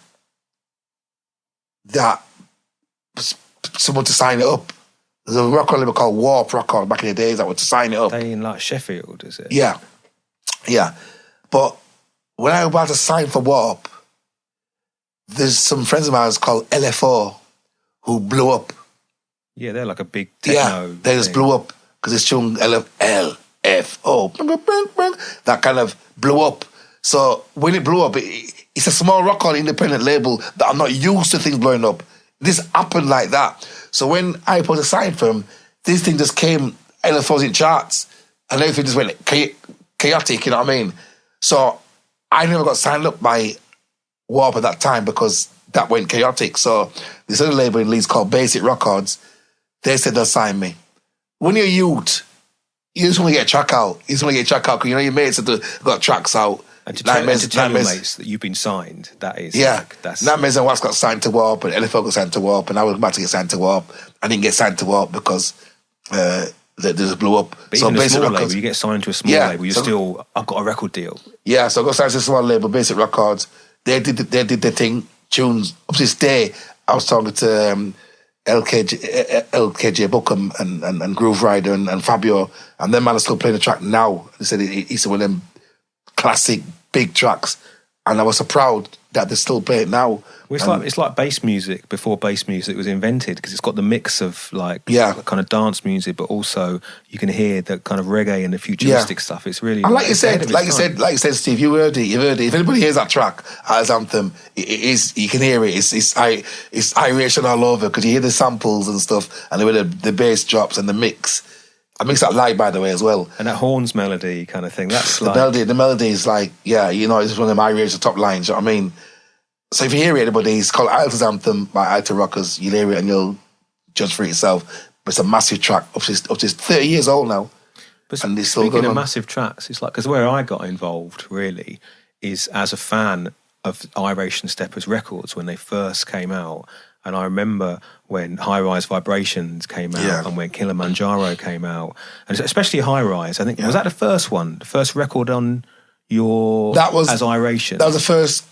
that someone to sign it up. There's a record label called Warp Record back in the days that were to sign it up. They in like Sheffield, is it? Yeah. But when I was about to sign for Warp, there's some friends of mine called LFO who blew up. Yeah, they're like a big techno. They just blew up because it's tune LFO. That kind of blew up. So when it blew up, it's a small record independent label that I'm not used to things blowing up. This happened like that. So when I put a sign for him, this thing just came, LFO's in charts, and everything just went chaotic, you know what I mean? So I never got signed up by Warp at that time because that went chaotic. So this other label in Leeds called Basic Records, they said they'll sign me. When you're a youth, you just want to get a track out. You just want to get a track out because, your mates have got tracks out. And to tell your mates that you've been signed, that is... Yeah. Nightmares and Wax got signed to Warp, and LFO got signed to Warp, and I was about to get signed to Warp. I didn't get signed to Warp because they just blew up. But so even a small label, you get signed to a small label, I've got a record deal. Yeah, so I got signed to a small label, Basic Records. They did their thing, tunes. Up to this day, I was talking to LKJ Bookham and Groove Rider and Fabio, and them man are still playing the track now. They said it's one of them classic big tracks, and I was so proud that they still play it now. Well, it's like bass music before bass music was invented, because it's got the mix of kind of dance music, but also you can hear the kind of reggae and the futuristic stuff. It's really and like you said, Steve, you heard it. If anybody hears that track, Ital's anthem, it is, you can hear it. It's Iration all over, because you hear the samples and stuff, and the bass drops and the mix. I mix that live, by the way, as well. And that horns melody kind of thing. That's the melody is like, it's one of my Iration top lines, you know what I mean? So if you hear it, anybody, it's called Ital's Anthem by Ital Rockers. You'll hear it and you'll judge for it yourself. But it's a massive track, up to 30 years old now. But and speaking of massive tracks, it's like, because where I got involved, really, is as a fan of Iration Steppas records when they first came out. And I remember when High Rise Vibrations came out and when Kilimanjaro came out, and especially High Rise. I think was that the first one, the first record on your as Iration? That was the first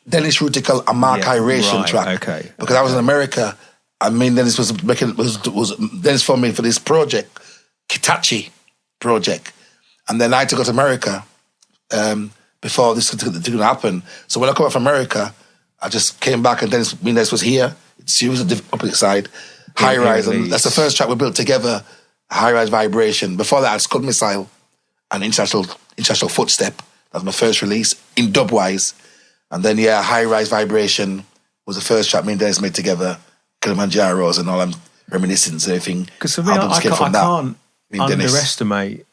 Dennis Rutical and Mark Iration track. Okay. Because I was in America. I mean, Dennis was Dennis phoned me for this project, Kitachi project. And then I had to go to America before this didn't happen. So when I come back from America, I just came back and Dennis was here. She was at the opposite side. High Rise, and that's the first track we built together, High Rise Vibration. Before that, I had Scud Missile and International Footstep. That was my first release, in dubwise. And then, High Rise Vibration was the first track me and Dennis made together, Kilimanjaros and all them reminiscence and everything. Because for me, I can't underestimate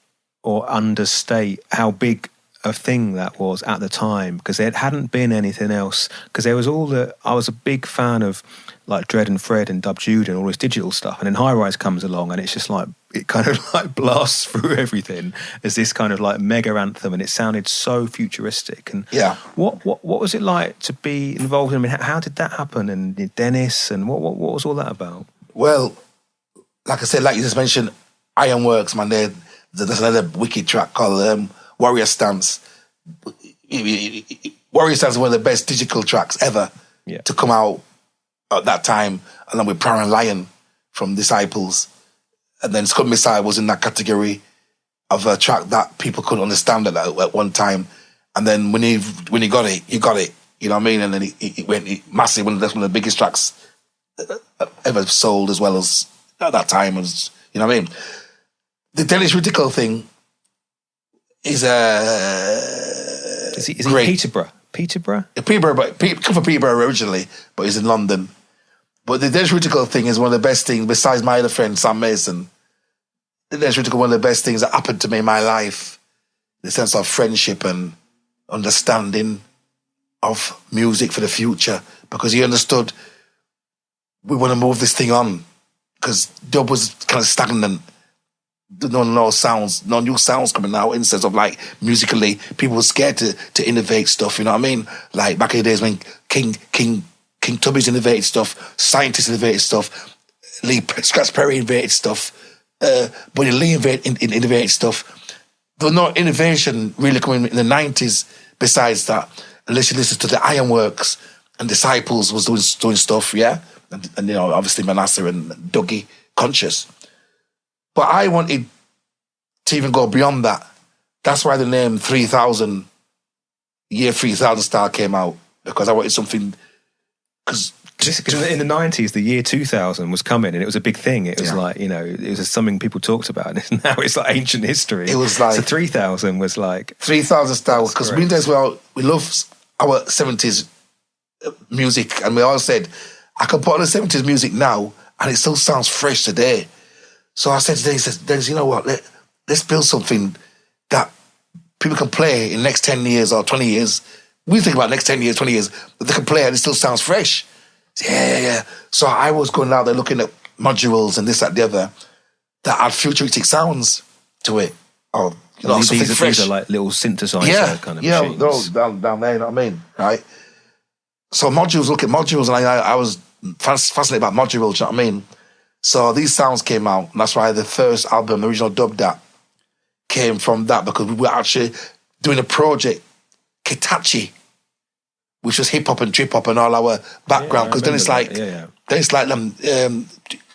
or understate how big a thing that was at the time, because there hadn't been anything else. Because there was I was a big fan of like Dread and Fred and Dub Jude and all this digital stuff, and then High Rise comes along and it's just like, it kind of like blasts through everything as this kind of like mega anthem, and it sounded so futuristic. And what was it like to be involved in? I mean, how did that happen? And Dennis, and what was all that about? Well, like I said, like you just mentioned, Ironworks, man, there's another wicked track called Warrior Stance. Warrior Stance is one of the best digital tracks ever to come out at that time, and then with Proud and Lion from Disciples. And then Scud Missile was in that category of a track that people couldn't understand at one time. And then when he got it, you got it. You know what I mean? And then it went massive. That's one of the biggest tracks ever sold, as well as at that time. Was, you know what I mean? The Dennis Rutical thing is he Peterborough? Peterborough? Peterborough, but come from Peterborough originally, but he's in London. But the Dennis Rutical thing is one of the best things, besides my other friend, Sam Mason. The Dennis Rutical, one of the best things that happened to me in my life. The sense of friendship and understanding of music for the future. Because he understood we want to move this thing on. Because dub was kind of stagnant. No new sounds coming out, in the sense of like musically, people were scared to innovate stuff, you know what I mean? Like back in the days when King Tubby's innovated stuff, Scientists innovated stuff, Scratch Perry innovated stuff, Buddy Lee innovated stuff. There was no innovation really coming in the 90s besides that, unless you listen to the Ironworks and Disciples was doing stuff, and you know, obviously Manasseh and Dougie, Conscious. But I wanted to even go beyond that. That's why the name 3000, Year 3000 style came out, because I wanted something. Because in the 90s, the year 2000 was coming, and it was a big thing. It was like, you know, it was something people talked about. And now it's like ancient history. It was like. So 3000 was like. 3000 style, because we love our 70s music, and we all said, I can put on the 70s music now, and it still sounds fresh today. So I said to Dennis, you know what, let's build something that people can play in the next 10 years or 20 years. We think about next 10 years, 20 years, but they can play and it still sounds fresh. Yeah. So I was going out there looking at modules and this, that, the other, that had futuristic sounds to it. Or, you know, something fresh. These are like little synthesizer kind of machines. They're all down there, you know what I mean? Right? So look at modules, and I was fascinated about modules, you know what I mean? So these sounds came out, and that's why the first album, the original Dub Dat, came from that, because we were actually doing a project, Kitachi, which was hip hop and trip hop and all our background. Because then it's like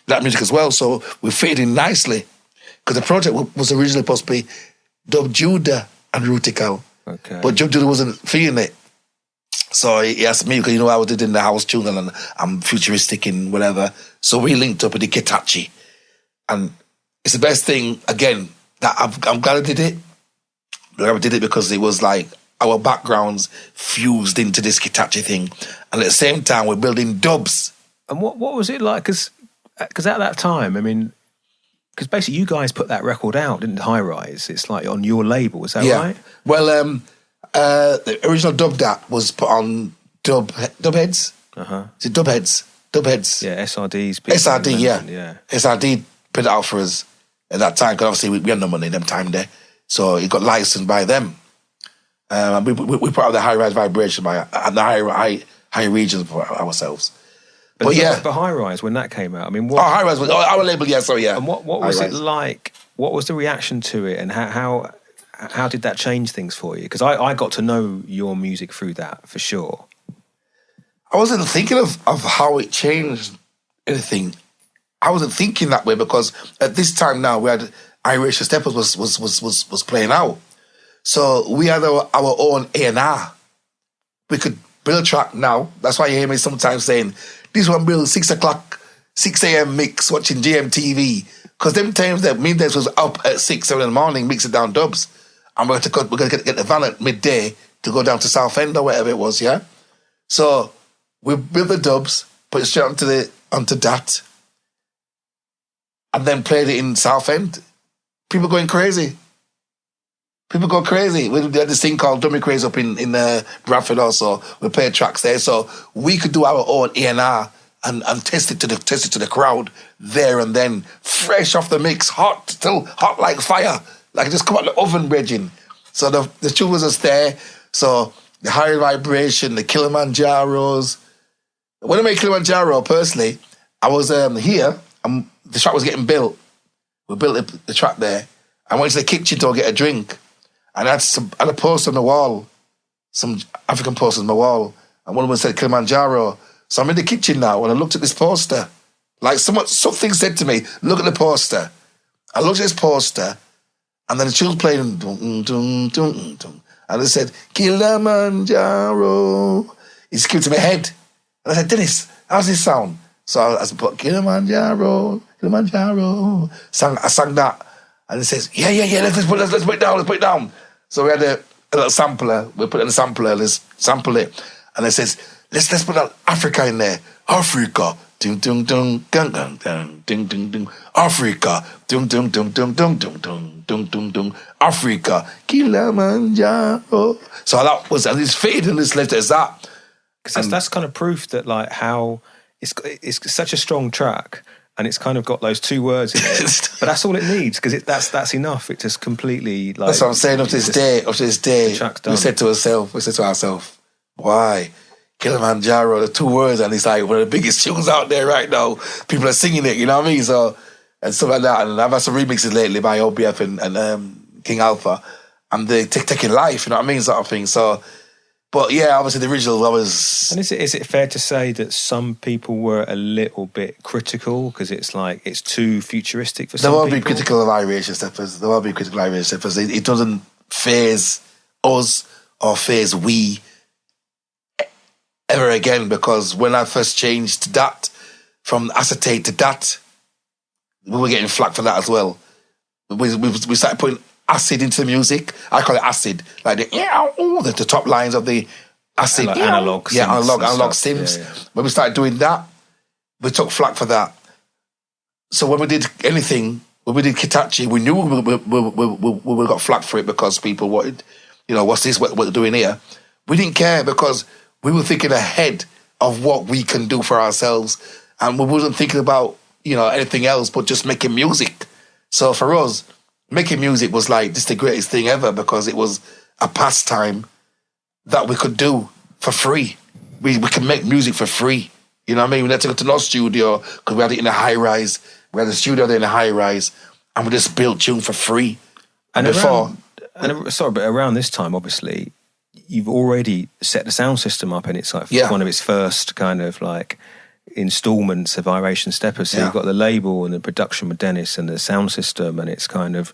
that music as well. So we fitted in nicely. Because the project was originally supposed to be Dub Judah and Rutical. Okay. But Dub Judah wasn't feeling it. So he asked me, because, you know, I was in the house tune and I'm futuristic and whatever. So we linked up with the Kitachi. And it's the best thing, again, that I'm glad I did it. I did it because it was like our backgrounds fused into this Kitachi thing. And at the same time, we're building dubs. And what was it like? Because at that time, I mean, because basically you guys put that record out, didn't High Rise? It's like on your label, is that right? Well, the original Dub Dat was put on Dubheads. Is it Dubheads? Dubheads. Yeah, SRD's. SRD, yeah. SRD put it out for us at that time, because obviously we had no money in them time there. So it got licensed by them. We put out the High Rise Vibration and the high regions for ourselves. But High Rise, when that came out, I mean, High Rise was our label, yeah. And what was it like? What was the reaction to it, and how did that change things for you? Because I got to know your music through that, for sure. I wasn't thinking of how it changed anything. I wasn't thinking that way because at this time now we had Iration Steppas was playing out. So we had our own A&R. We could build a track now. That's why you hear me sometimes saying, this one build 6 o'clock, 6 a.m. mix, watching GMTV. Because them times that middays was up at 6, 7 in the morning, mixing down dubs. And we're going to get the van at midday to go down to Southend or whatever it was, yeah? So we built the dubs, put it straight onto that, and then played it in Southend. People going crazy. People go crazy. We had this thing called Dummy Craze up in Bradford also. We played tracks there. So we could do our own A&R and test it to the crowd there and then. Fresh off the mix, hot, still hot like fire. Like just come out the oven, bridging. So the tune was just there. So the high vibration, the Kilimanjaros. When I made Kilimanjaro, personally, I was here and the track was getting built. We built the track there. I went to the kitchen to get a drink. And I had a poster on the wall, some African posters on the wall. And one of them said Kilimanjaro. So I'm in the kitchen now and I looked at this poster. Like something said to me, look at the poster. I looked at this poster and then the tune was playing. Dun, dun, dun, dun, and it said, Kilimanjaro. It just came to my head. And I said, Dennis, how's this sound? So I put Kilimanjaro, Kilimanjaro. I sang that. And it says, yeah, let's put it down. So we had a little sampler. We put it in the sampler, let's sample it. And it says, let's put Africa in there. Africa. Ding, ding, ding, gang, gang, gang, ding, ding, ding. Africa. Ding, ding, ding, ding, ding, ding, ding, ding, ding, ding. Africa. Kilimanjaro. So that was, and it's faded and it's left as that. Because that's kind of proof that like how it's such a strong track. And it's kind of got those two words in it. But that's all it needs, because that's enough. It just completely like... That's what I'm saying, up to this day, we said to ourselves, why? Kilimanjaro, the two words, and it's like one of the biggest tunes out there right now. People are singing it, you know what I mean? So, and stuff like that. And I've had some remixes lately by OBF and King Alpha, and they're taking life, you know what I mean, sort of thing. So... But yeah, obviously the original was... And is it fair to say that some people were a little bit critical because it's like it's too futuristic for some people? There will be critical of Iration Steppas. It doesn't phase us or phase we ever again, because when I first changed that from acetate to that, we were getting flack for that as well. We started putting acid into the music. I call it acid, like the top lines of the acid, like analog synths. Yeah. When we started doing that, we took flack for that. So when we did anything, when we did Kitachi, we knew we got flack for it because people wanted, what's this? What we're doing here? We didn't care because we were thinking ahead of what we can do for ourselves, and we wasn't thinking about anything else but just making music. So for us, making music was like just the greatest thing ever because it was a pastime that we could do for free. We could make music for free. You know what I mean? We had to go to no studio because we had it in a high rise. We had a studio there in a high rise, and we just built tune for free. And but around this time, obviously, you've already set the sound system up, and it's like one of its first kind of like installments of Iration Steppas. So you've got the label and the production with Dennis and the sound system, and it's kind of,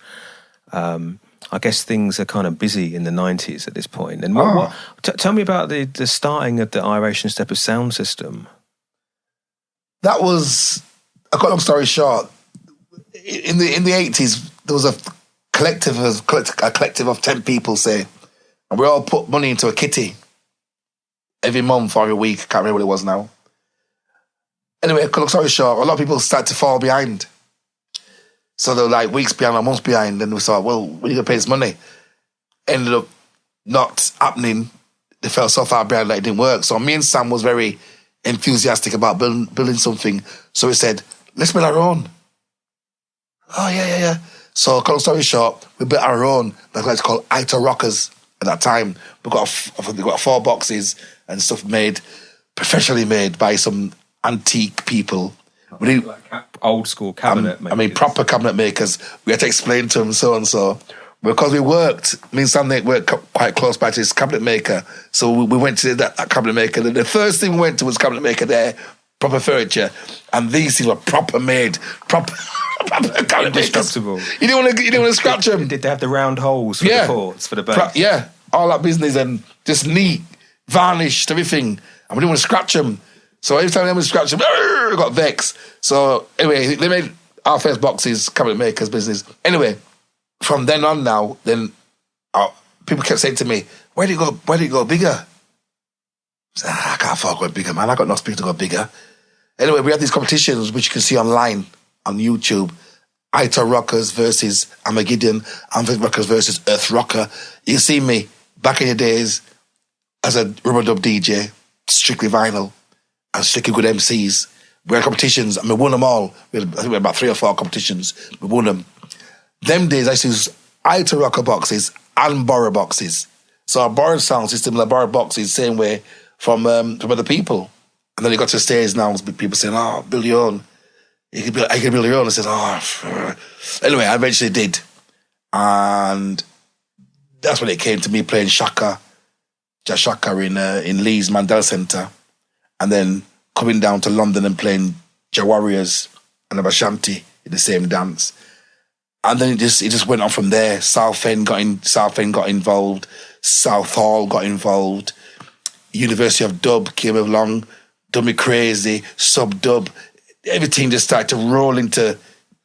I guess things are kind of busy in the 90s at this point. And tell me about the starting of the Iration Steppas sound system. That was, I cut long story short, in the 80s, there was a collective of 10 people, say, and we all put money into a kitty every month or every week. I can't remember what it was now. Anyway, long story short, a lot of people started to fall behind. So they were like weeks behind or months behind, and we thought, well, when are you going to pay this money? Ended up not happening. They fell so far behind that it didn't work. So me and Sam was very enthusiastic about building something. So we said, let's build our own. Oh, yeah. So long story short, we built our own, that's what it's called Ito Rockers at that time. We got 4 boxes and stuff made, professionally made by some antique people. Like old school cabinet makers. Proper cabinet makers. We had to explain to them so and so. because we worked, me and Sam worked quite close by to this cabinet maker. So we went to that cabinet maker. The first thing we went to was cabinet maker there, proper furniture. And these things were proper made, proper cabinet Indestructible. makers. You didn't want to scratch them. Did they have the round holes for the ports, for the base? Yeah, all that business and just neat, varnished, everything. And we didn't want to scratch them. So every time they would scratch them, I got vexed. So anyway, they made our first boxes, cabinet makers business. Anyway, from then on now, people kept saying to me, where do you go bigger? I said, I can't afford going bigger, man. I got no space to go bigger. Anyway, we had these competitions, which you can see online on YouTube. Ita Rockers versus Armageddon, Amphib Rockers versus Earth Rocker. You see me back in the days as a rubber dub DJ, strictly vinyl, and strictly good MCs. We had competitions, and we won them all. I think we had about 3 or 4 competitions. We won them. Them days, I used to use Ita Rocker boxes and borrow boxes. So I borrowed sound system, I borrowed boxes, same way from other people. And then it got to the stage now, people saying, oh, build your own. I can build your own. I said, oh. Anyway, I eventually did. And that's when it came to me playing Shaka, Jazz Shaka in Leeds Mandela Centre. And then coming down to London and playing Jah Warriors and Abashanti in the same dance. And then it just went on from there. Southend got involved. Southall got involved. University of Dub came along. Dub Me Crazy, Sub Dub. Everything just started to roll into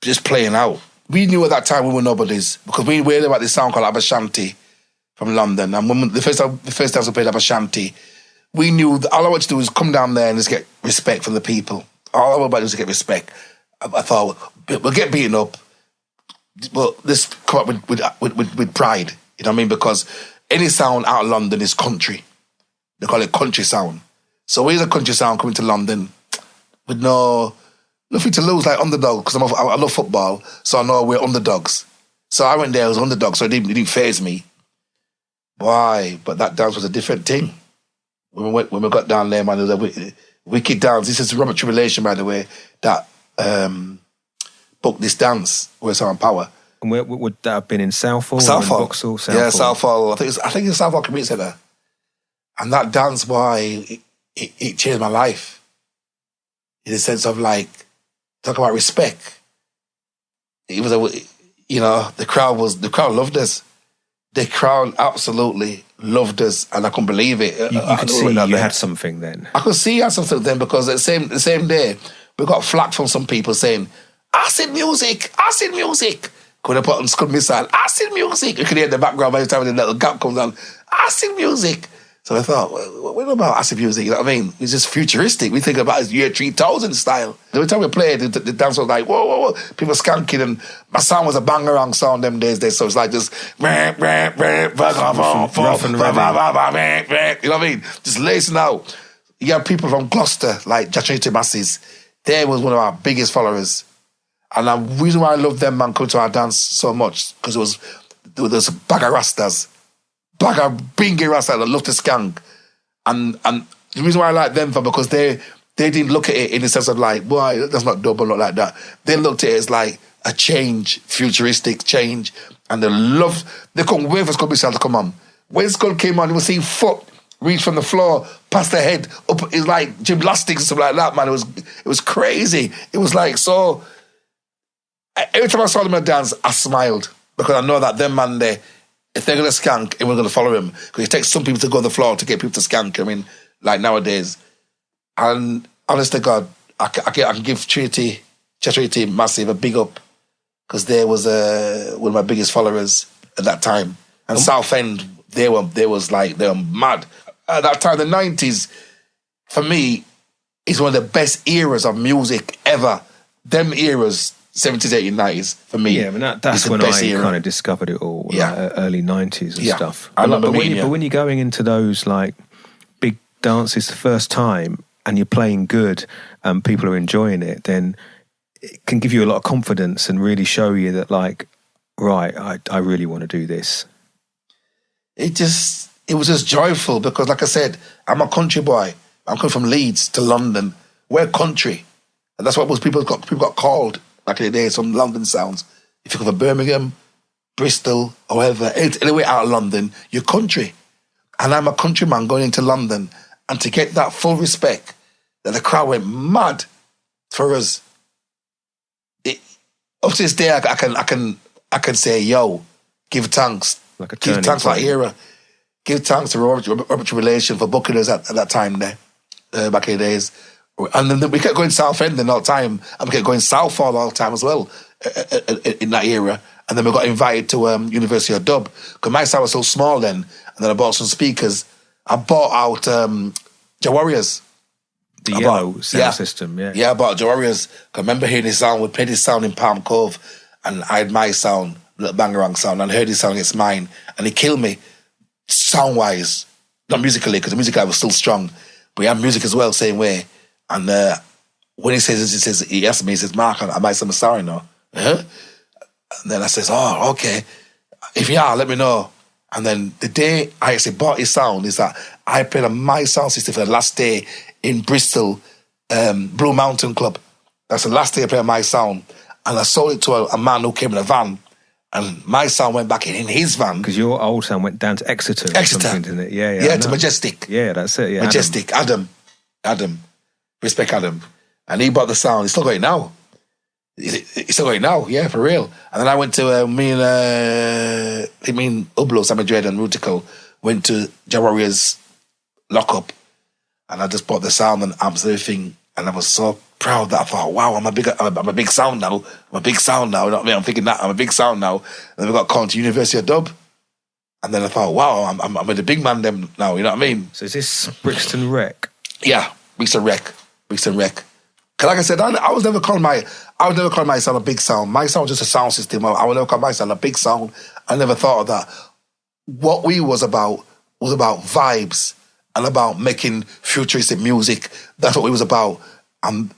just playing out. We knew at that time we were nobodies because we heard about this sound called Abashanti from London. And when the first time we played Abashanti, we knew that all I wanted to do was come down there and just get respect from the people. All I wanted was to get respect. I thought, we'll get beaten up, but let's come up with pride. You know what I mean? Because any sound out of London is country. They call it country sound. So we're a country sound coming to London with nothing to lose, like underdog, because I love football, so I know we're underdogs. So I went there as underdog, so it didn't faze me. Why? But that dance was a different thing. When we got down there, man, it was a wicked dance. This is Robert Tribulation, by the way, that booked this dance, Where's Our Power. And where would that have been, in Southall? Southall. Vauxhall? Yeah, Southall. I think it's Southall Community Centre. And that dance, why, it changed my life. In the sense of, like, talk about respect. It was the crowd loved us. The crowd absolutely loved us, and I couldn't believe it. You could see you had something then. I could see I had something then, because the same day we got flack from some people saying, acid music. Could have put on Scud Missile, acid music. You could hear in the background by the time the little gap comes on, acid music. So I thought, what about acid music? You know what I mean? It's just futuristic. We think about it year 3000 style. Every time we played, the dance was like, whoa. People skanking, and my sound was a bangarang sound them days. So it's like just, you know what I mean? Just lacing out. You have people from Gloucester, like Iration Steppas. They was one of our biggest followers. And the reason why I love them, man, coming to our dance so much, because there was a bag of Rastas. Bag of bingy Rastas that love to skank. And the reason why I like them, because they didn't look at it in the sense of like, boy, that's not double, not like that. They looked at it as like a change, futuristic change. And they couldn't wait for Scud Missile to come on. When Scud came on, you would see foot reach from the floor, past the head, up. It's like gymnastics and stuff like that, man. It was crazy. It was like so. Every time I saw them dance, I smiled, because I know that them man there, if they're going to skank, everyone's going to follow him. Because it takes some people to go on the floor to get people to skank. I mean, like nowadays. And honest to God, I can give Trinity Massive a big up, because they was one of my biggest followers at that time. And Southend, they were mad. At that time, the 90s, for me, is one of the best eras of music ever. Them eras, 70s, 80s, 90s, for me. Yeah, but that's when I kind of discovered it all, like early 90s and stuff. But when you're going into those like big dances the first time and you're playing good and people are enjoying it, then it can give you a lot of confidence and really show you that, like, right, I really want to do this. It was just joyful, because like I said, I'm a country boy. I'm coming from Leeds to London. We're country. And that's what most people got called back in the day, some London sounds. If you come from Birmingham, Bristol, however, anyway out of London, you're country. And I'm a countryman going into London, and to get that full respect, that the crowd went mad for us. Up to this day, I can say, yo, give thanks. Like a give turning thanks for that point. era. Give thanks to Robert Relation for booking us at that time there, back in the days. And then we kept going South End all the time, and we kept going Southall all the time as well in that era. And then we got invited to University of Dub, because my sound was so small then. And then I bought some speakers. I bought out the Warriors. The yellow sound system, yeah. Yeah, I bought the Warriors. I remember hearing his sound. We played his sound in Palm Cove, and I had my sound, Little Bangarang sound, and I heard his sound against mine, and he killed me sound-wise. Not musically, because the music I was still strong, but he had music as well, same way. And when he asked me, he says, Mark, I might some sorry now. And then I says, oh, okay. If you are, let me know. And then the day I actually bought his sound is that I played on my sound system for the last day in Bristol, Blue Mountain Club. That's the last day I played on my sound. And I sold it to a man who came in a van. And my sound went back in his van. Because your old sound went down to Exeter. Or something, didn't it? Yeah, Yeah, to Majestic. Yeah, that's it. Yeah, Majestic. Adam. Respect Adam. And he bought the sound. He's still got it now. He's still got it now, yeah, for real. And then I went to, me and Ublo, Sammy Dread and Rutical went to Warriors lockup, and I just bought the sound and amps and everything, and I was so proud that I thought, wow, I'm a big sound now. I'm a big sound now. You know what I mean? I'm thinking that I'm a big sound now. And then we got called to University of Dub. And then I thought, wow, I'm with the big man them now, you know what I mean? So is this Brixton Rec? Yeah, Brixton Rec. Because like I said, I was never calling my sound a big sound. My sound was just a sound system. I would never call my sound a big sound. I never thought of that. What we was about vibes and about making futuristic music. That's what we was about. And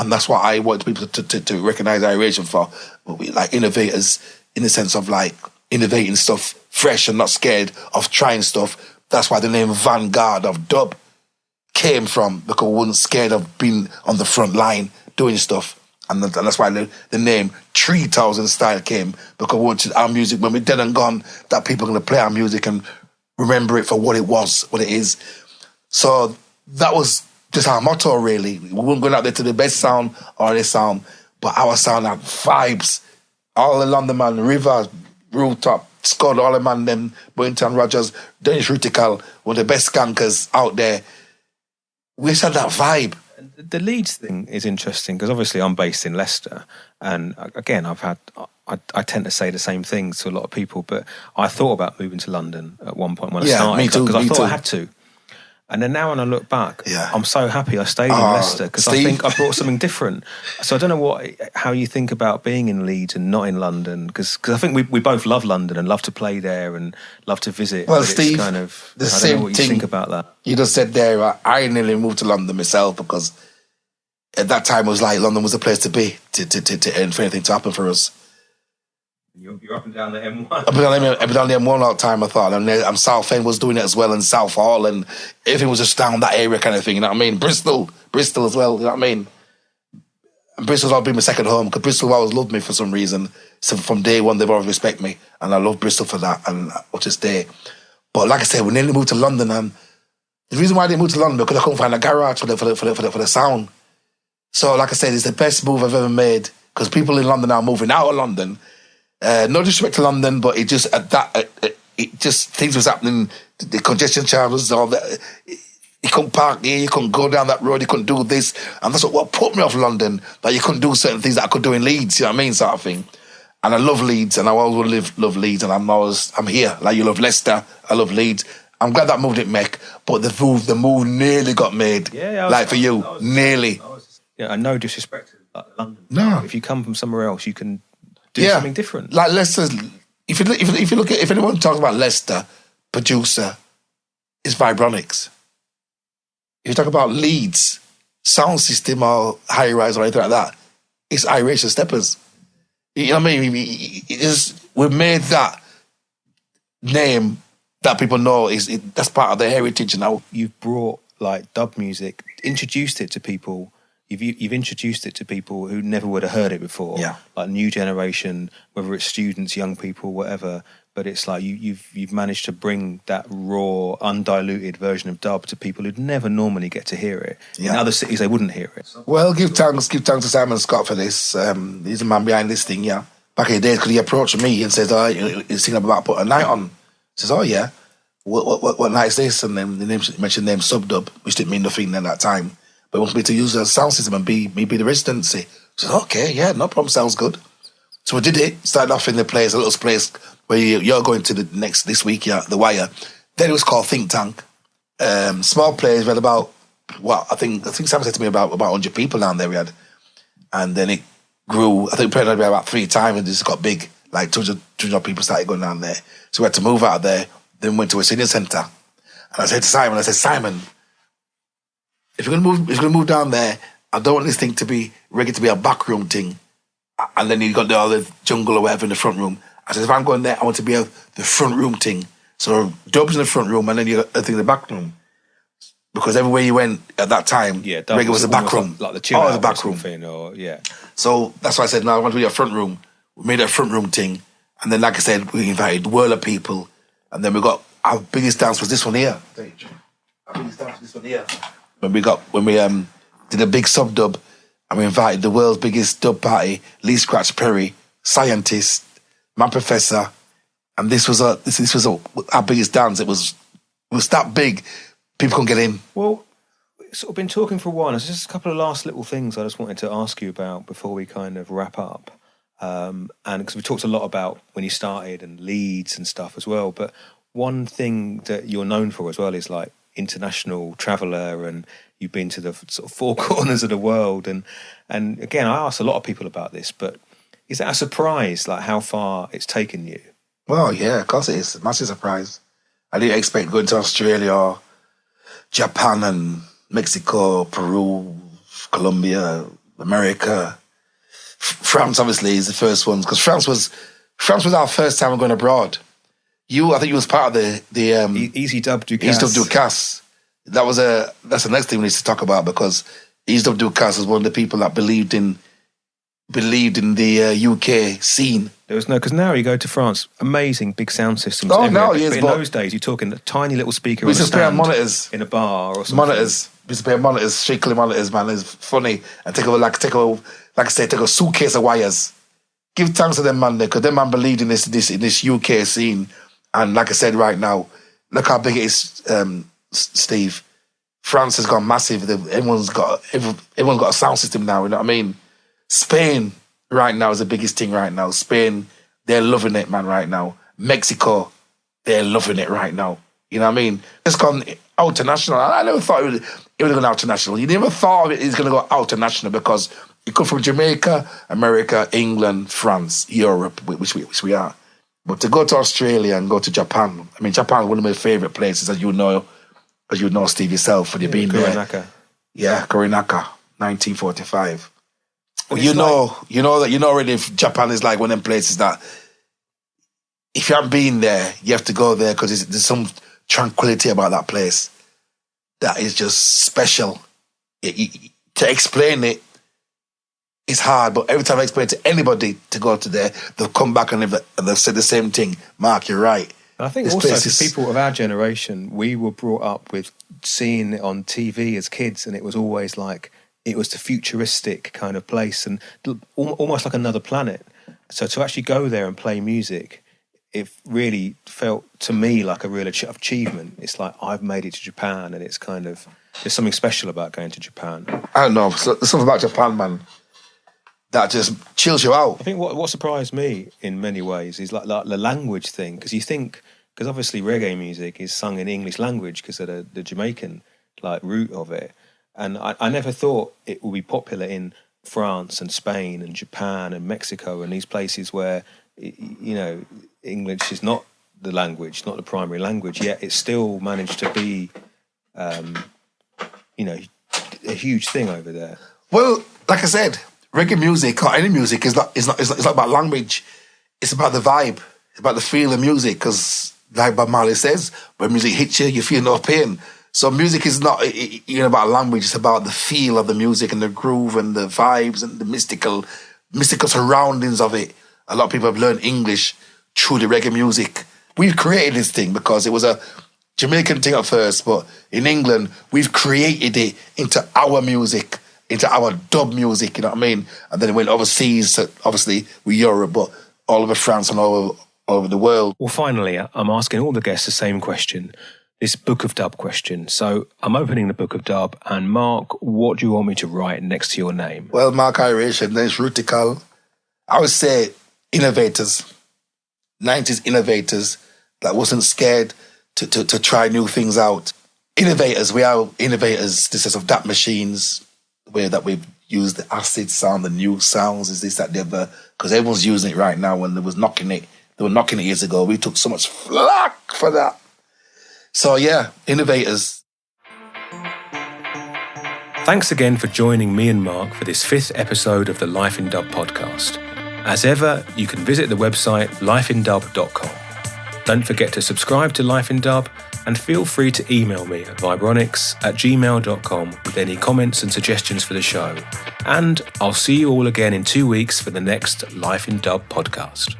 that's what I want people to recognize Iration for. We like innovators in the sense of like innovating stuff fresh and not scared of trying stuff. That's why the name Vanguard of Dub came from, because we weren't scared of being on the front line doing stuff. And that's why the name 3000 Style came, because we wanted our music, when we're dead and gone, that people are going to play our music and remember it for what it was, what it is. So that was just our motto, really. We weren't going out there to the best sound or this sound, but our sound had vibes. All the London man, River, Rooftop, Scott, all the man, them, Boynton Rogers, Dennis Rutical, one of the best skankers out there. We just had that vibe. The Leeds thing is interesting, because obviously I'm based in Leicester, and again, I tend to say the same things to a lot of people, but I thought about moving to London at one point when I started, because I thought I had to. And then now when I look back, I'm so happy I stayed in Leicester, because I think I brought something different. So I don't know how you think about being in Leeds and not in London, because I think we both love London and love to play there and love to visit. Well, but Steve, it's kind of, the I same don't know what thing you think about that. You just said there, I nearly moved to London myself, because at that time it was like London was the place to be, and for anything to happen for us. You're up and down the M1. I've been on the M1 all the time, I thought. And South End was doing it as well, and South Hall, and everything was just down that area kind of thing, you know what I mean? Bristol as well, you know what I mean? And Bristol's always been my second home, because Bristol always loved me for some reason. So from day one, they've always respected me, and I love Bristol for that, and up to this day. But like I said, we nearly moved to London, and the reason why I didn't move to London, because I couldn't find a garage for the sound. So like I said, it's the best move I've ever made, because people in London are moving out of London. No disrespect to London, but it just things was happening. The congestion charges, all that. You couldn't park here, you couldn't go down that road, you couldn't do this, and that's what put me off London. That you couldn't do certain things that I could do in Leeds. You know what I mean, sort of thing. And I love Leeds, and I always will love Leeds, and I'm here. Like you love Leicester, I love Leeds. I'm glad that move didn't make, but the move nearly got made. Yeah, for you, nearly. And no disrespect to London. No, if you come from somewhere else, you can do something different. Like Leicester, if you look at, if anyone talks about Leicester, producer is Vibronics. If you talk about Leeds, sound system or high rise or anything like that, it's Iration Steppas. You know what I mean? We've made that name that people know that's part of their heritage now. You've brought like dub music, introduced it to people. you've introduced it to people who never would have heard it before, like new generation, whether it's students, young people, whatever. But it's like you've managed to bring that raw, undiluted version of dub to people who'd never normally get to hear it. In other cities, they wouldn't hear it. Well, give thanks to Simon Scott for this. He's the man behind this thing, yeah. Back in the days, because he approached me and says, "Oh, he's thinking about putting a night on." He says, "Oh yeah, what night is this?" And then he mentioned the name Subdub, which didn't mean nothing at that time. But he wants me to use a sound system and be the residency. I said, "Okay, yeah, no problem, sounds good." So we did it. Started off in the place, a little place where you're going to this week, the Wire. Then it was called Think Tank. Small place, we had about, I think Sam said to me about 100 people down there we had. And then it grew, I think we played about 3 times and it just got big. Like 200 people started going down there. So we had to move out of there, then went to a senior centre. And I said to Simon, Simon, if you're gonna move down there, I don't want this thing to be reggae to be a backroom thing. And then you got all the jungle or whatever in the front room. I said, if I'm going there, I want to be the front room thing. So dubs in the front room and then you got the thing in the back room. Because everywhere you went at that time, reggae was the back room. Like the chill out the back room. So that's why I said, no, I want to be a front room. We made a front room thing. And then, like I said, we invited a world of people. And then we got, our biggest dance was this one here. Our biggest dance was this one here. When we did a big sub dub and we invited the world's biggest dub party, Lee Scratch Perry, Scientist, Man Professor, and this was our biggest dance. It was that big, people couldn't get in. Well, we've sort of been talking for a while. There's just a couple of last little things I just wanted to ask you about before we kind of wrap up. And because we talked a lot about when you started and Leeds and stuff as well, but one thing that you're known for as well is like international traveller, and you've been to the sort of 4 corners of the world. And again, I ask a lot of people about this, but is that a surprise, like how far it's taken you? Well, yeah, of course it is. A massive surprise. I didn't expect going to Australia, Japan and Mexico, Peru, Colombia, America. France, obviously, is the first one, because France was our first time going abroad. I think you was part of the Easy Dub Ducasse. Easy Dub Ducasse. That's the next thing we need to talk about, because Easy Dub Ducasse was one of the people that believed in the UK scene. There was because now you go to France, amazing big sound systems. Oh no, yes, but in those days you're talking a tiny little speaker. We used to play on monitors in a bar or something. Monitors. We used to play on monitors, strictly monitors, man. It's funny. And take a suitcase of wires. Give thanks to them, man, because them man believed in this UK scene. And like I said, right now, look how big it is, Steve. France has gone massive. Everyone's got a sound system now. You know what I mean? Spain right now is the biggest thing right now. Spain, they're loving it, man, right now. Mexico, they're loving it right now. You know what I mean? It's gone out national. I never thought it would have gone out national. You never thought it was going to go out national, because it come from Jamaica, America, England, France, Europe, which we are. But to go to Australia and go to Japan, I mean, Japan is one of my favourite places, as you know, Steve, yourself, when you've been there. Yeah, Korinaka, 1945. Well, you know already if Japan is like one of them places that if you haven't been there, you have to go there, because there's some tranquility about that place that is just special. To explain it, it's hard, but every time I explain to anybody to go to there, they'll come back and they've said the same thing. Mark, you're right. I think also for people of our generation, we were brought up with seeing it on TV as kids, and it was always like, it was the futuristic kind of place and almost like another planet. So to actually go there and play music, it really felt to me like a real achievement. It's like, I've made it to Japan, and it's kind of, there's something special about going to Japan. I don't know, there's something about Japan, man, that just chills you out. I think what surprised me in many ways is like the language thing, because obviously reggae music is sung in English language because of the Jamaican like root of it. And I never thought it would be popular in France and Spain and Japan and Mexico and these places where, you know, English is not the language, not the primary language, yet it still managed to be, you know, a huge thing over there. Well, like I said, reggae music or any music is not about language. It's about the vibe. It's about the feel of music, because like Bob Marley says, when music hits you, you feel no pain. So music is not about language, it's about the feel of the music and the groove and the vibes and the mystical surroundings of it. A lot of people have learned English through the reggae music. We've created this thing because it was a Jamaican thing at first, but in England, we've created it into our music, into our dub music, you know what I mean? And then it went overseas, so obviously with Europe, but all over France and all over the world. Well, finally, I'm asking all the guests the same question, this Book of Dub question. So I'm opening the Book of Dub, and Mark, what do you want me to write next to your name? Well, Mark Iration, then it's rutical. I would say innovators, 90s innovators that wasn't scared to try new things out. Innovators, we are innovators, this is of DAP machines, that we've used the acid sound, the new sounds, is this, that, the other, because everyone's using it right now. When they were knocking it years ago. We took so much flack for that. So yeah, innovators. Thanks again for joining me and Mark for this 5th episode of the Life in Dub podcast. As ever, you can visit the website lifeindub.com. Don't forget to subscribe to Life in Dub, and feel free to email me at vibronics@gmail.com with any comments and suggestions for the show. And I'll see you all again in 2 weeks for the next Life in Dub podcast.